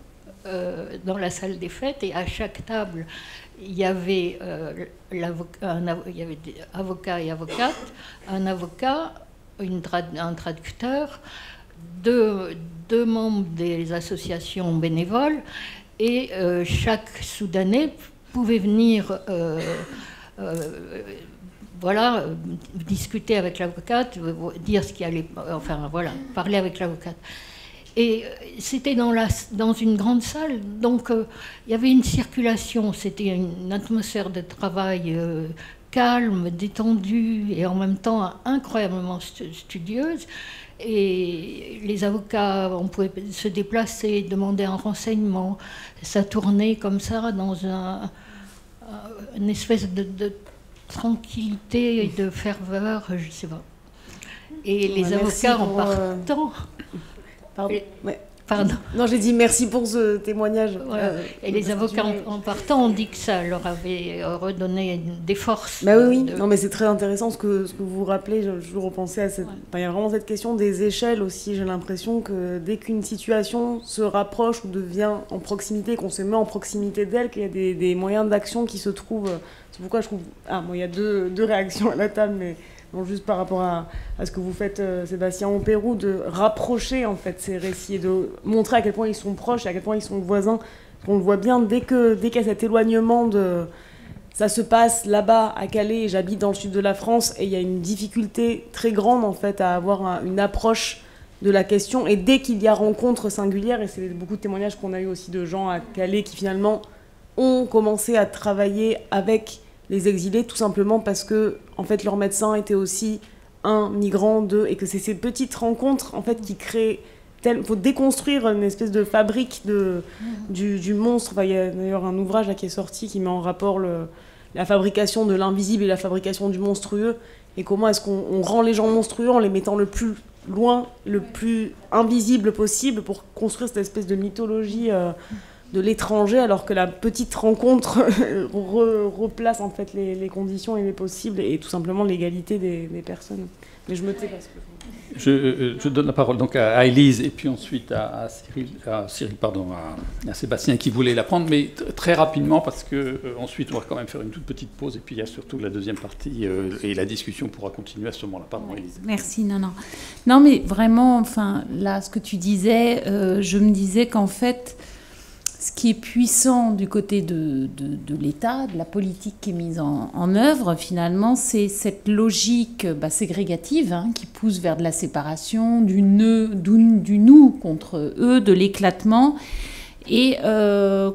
dans la salle des fêtes, et à chaque table, il y avait des avocats et avocates, un avocat, un traducteur, deux membres des associations bénévoles, et chaque Soudanais pouvait venir discuter avec l'avocate, dire ce qui allait, parler avec l'avocate. Et c'était dans une grande salle, donc il y avait une circulation, c'était une atmosphère de travail calme, détendue et en même temps incroyablement studieuse. Et les avocats, on pouvait se déplacer, demander un renseignement. Ça tournait comme ça dans une espèce de tranquillité et de ferveur, je ne sais pas. Et les avocats en partant... Pardon. Ouais. Pardon. Non, j'ai dit merci pour ce témoignage. Et les avocats en partant ont dit que ça leur avait redonné des forces. Bah oui. Non, mais c'est très intéressant ce que vous rappelez. Je repensais à cette... il y a vraiment cette question des échelles aussi. J'ai l'impression que dès qu'une situation se rapproche ou devient en proximité, qu'on se met en proximité d'elle, qu'il y a des moyens d'action qui se trouvent. C'est pourquoi je trouve... il y a deux réactions à la table, mais... Donc juste par rapport à ce que vous faites, Sébastien, au Pérou, de rapprocher en fait ces récits et de montrer à quel point ils sont proches et à quel point ils sont voisins. On le voit bien dès qu'il y a cet éloignement de... Ça se passe là-bas à Calais, j'habite dans le sud de la France, et il y a une difficulté très grande en fait à avoir une approche de la question. Et dès qu'il y a rencontre singulière, et c'est beaucoup de témoignages qu'on a eu aussi de gens à Calais qui finalement ont commencé à travailler avec les exilés, tout simplement parce que en fait leur médecin était aussi un migrant et que c'est ces petites rencontres en fait qui créent faut déconstruire une espèce de fabrique du monstre. Il y a d'ailleurs un ouvrage là qui est sorti qui met en rapport la fabrication de l'invisible et la fabrication du monstrueux, et comment est-ce qu'on rend les gens monstrueux en les mettant le plus loin, le plus invisible possible pour construire cette espèce de mythologie de l'étranger, alors que la petite rencontre replace en fait les conditions et les possibles, et tout simplement l'égalité des personnes. Mais je me tais parce que... Je donne la parole donc à Élise et puis ensuite à Sébastien qui voulait la prendre, mais très rapidement parce que ensuite on va quand même faire une toute petite pause et puis il y a surtout la deuxième partie et la discussion pourra continuer à ce moment-là. Pardon, Élise. Merci. Non, mais vraiment, enfin là, ce que tu disais, je me disais qu'en fait, ce qui est puissant du côté de l'État, de la politique qui est mise en œuvre, finalement, c'est cette logique ségrégative qui pousse vers de la séparation, du nous contre eux, de l'éclatement, et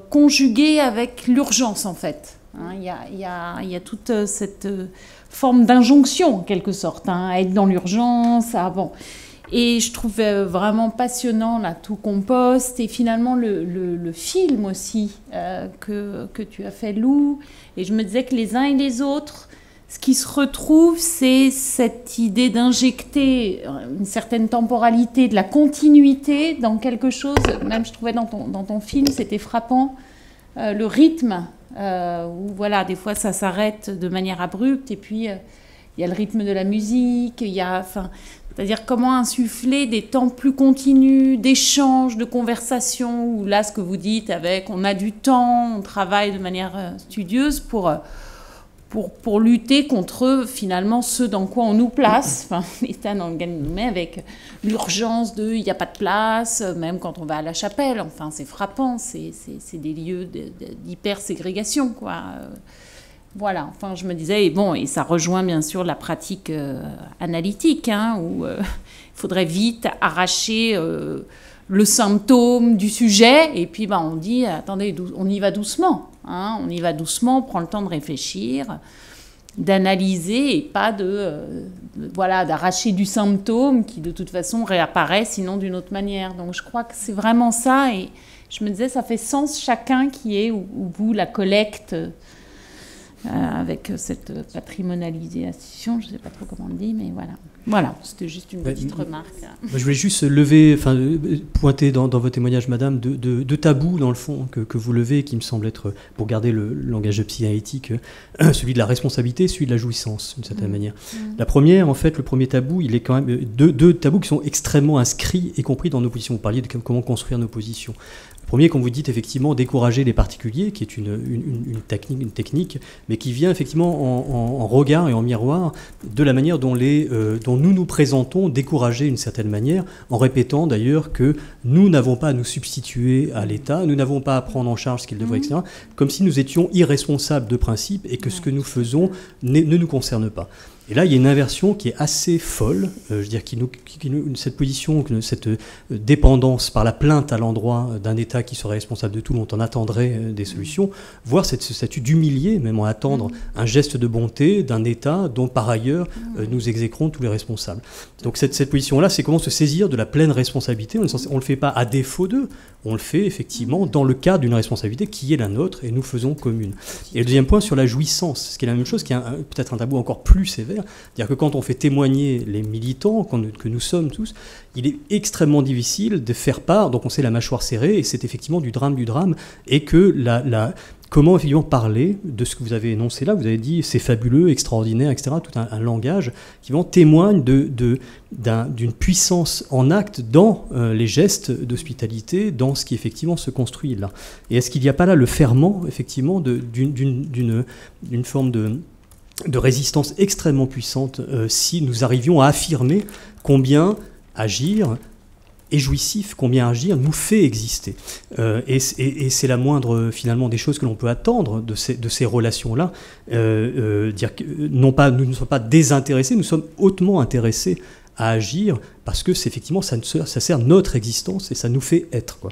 conjuguée avec l'urgence, en fait. Il y a toute cette forme d'injonction, en quelque sorte, à être dans l'urgence, bon... Et je trouvais vraiment passionnant là, Tout compost, et finalement le film aussi que tu as fait, Lou. Et je me disais que les uns et les autres, ce ce qui se retrouve, c'est cette idée d'injecter une certaine temporalité, de la continuité dans quelque chose. Même je trouvais dans ton film, c'était frappant, le rythme, où voilà, des fois ça s'arrête de manière abrupte, et puis il y a le rythme de la musique, il y a, enfin, c'est-à-dire comment insuffler des temps plus continus, d'échanges, de conversations, où là, ce que vous dites avec, on a du temps, on travaille de manière studieuse pour lutter contre, finalement, ce dans quoi on nous place, enfin, l'état dans lequel on nous met, avec l'urgence de « il n'y a pas de place », même quand on va à la chapelle, enfin, c'est frappant, c'est des lieux d'hyper-ségrégation, quoi. Voilà, enfin, je me disais, et ça rejoint bien sûr la pratique analytique, hein, où il faudrait vite arracher le symptôme du sujet, et puis on dit, attendez, on y va doucement, hein, on y va doucement, on prend le temps de réfléchir, d'analyser, et pas d'arracher du symptôme qui de toute façon réapparaît, sinon d'une autre manière. Donc je crois que c'est vraiment ça, et je me disais, ça fait sens chacun qui est au bout la collecte, avec cette patrimonialisation, je ne sais pas trop comment on dit, mais voilà. Voilà, c'était juste une petite remarque. Je voulais juste pointer dans votre témoignage, madame, deux tabous, dans le fond, que vous levez, qui me semblent être, pour garder le langage psychanalytique, celui de la responsabilité, celui de la jouissance, d'une certaine manière. La première, en fait, le premier tabou, il est quand même deux tabous qui sont extrêmement inscrits, y compris dans nos positions. Vous parliez de comment construire nos positions. Le premier, comme vous dites, effectivement, décourager les particuliers, qui est une technique, mais qui vient effectivement en regard et en miroir de la manière dont nous présentons, décourager d'une certaine manière, en répétant d'ailleurs que nous n'avons pas à nous substituer à l'État, nous n'avons pas à prendre en charge ce qu'il devrait, etc., comme si nous étions irresponsables de principe et que ce que nous faisons ne nous concerne pas. Et là, il y a une inversion qui est assez folle, je veux dire, cette position, cette dépendance par la plainte à l'endroit d'un État qui serait responsable de tout, dont on attendrait des solutions, voire cette statut d'humilié, même en attendre un geste de bonté d'un État dont, par ailleurs, nous exécrons tous les responsables. Donc cette position-là, c'est comment se saisir de la pleine responsabilité. On ne le fait pas à défaut d'eux, on le fait effectivement dans le cadre d'une responsabilité qui est la nôtre et nous faisons commune. Et le deuxième point sur la jouissance, ce qui est la même chose, qui est peut-être un tabou encore plus sévère, c'est-à-dire que quand on fait témoigner les militants que nous sommes tous, il est extrêmement difficile de faire part, donc on sait la mâchoire serrée, et c'est effectivement du drame, et que comment effectivement parler de ce que vous avez énoncé là, vous avez dit c'est fabuleux, extraordinaire, etc., tout un langage qui témoigne d'une puissance en acte dans les gestes d'hospitalité, dans ce qui effectivement se construit là. Et est-ce qu'il n'y a pas là le ferment effectivement d'une forme de résistance extrêmement puissante si nous arrivions à affirmer combien agir est jouissif, combien agir nous fait exister. Et c'est la moindre, finalement, des choses que l'on peut attendre de ces relations-là. Dire que, non pas, nous ne sommes pas désintéressés, nous sommes hautement intéressés à agir, parce que effectivement ça sert notre existence et ça nous fait être, quoi.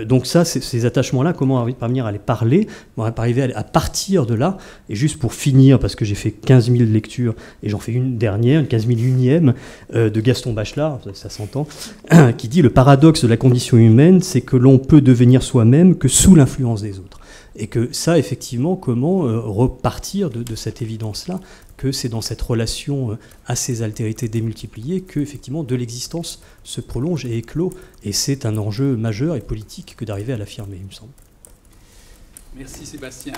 Donc ça, ces attachements-là, comment parvenir à les parler, arriver à partir de là. Et juste pour finir, parce que j'ai fait 15 000 lectures, et j'en fais une dernière, une 15 001e, de Gaston Bachelard, ça s'entend, qui dit « Le paradoxe de la condition humaine, c'est que l'on peut devenir soi-même que sous l'influence des autres ». Et que ça, effectivement, comment repartir de cette évidence-là, que c'est dans cette relation à ces altérités démultipliées que, effectivement, de l'existence se prolonge et éclot. Et c'est un enjeu majeur et politique que d'arriver à l'affirmer, il me semble. Merci Sébastien.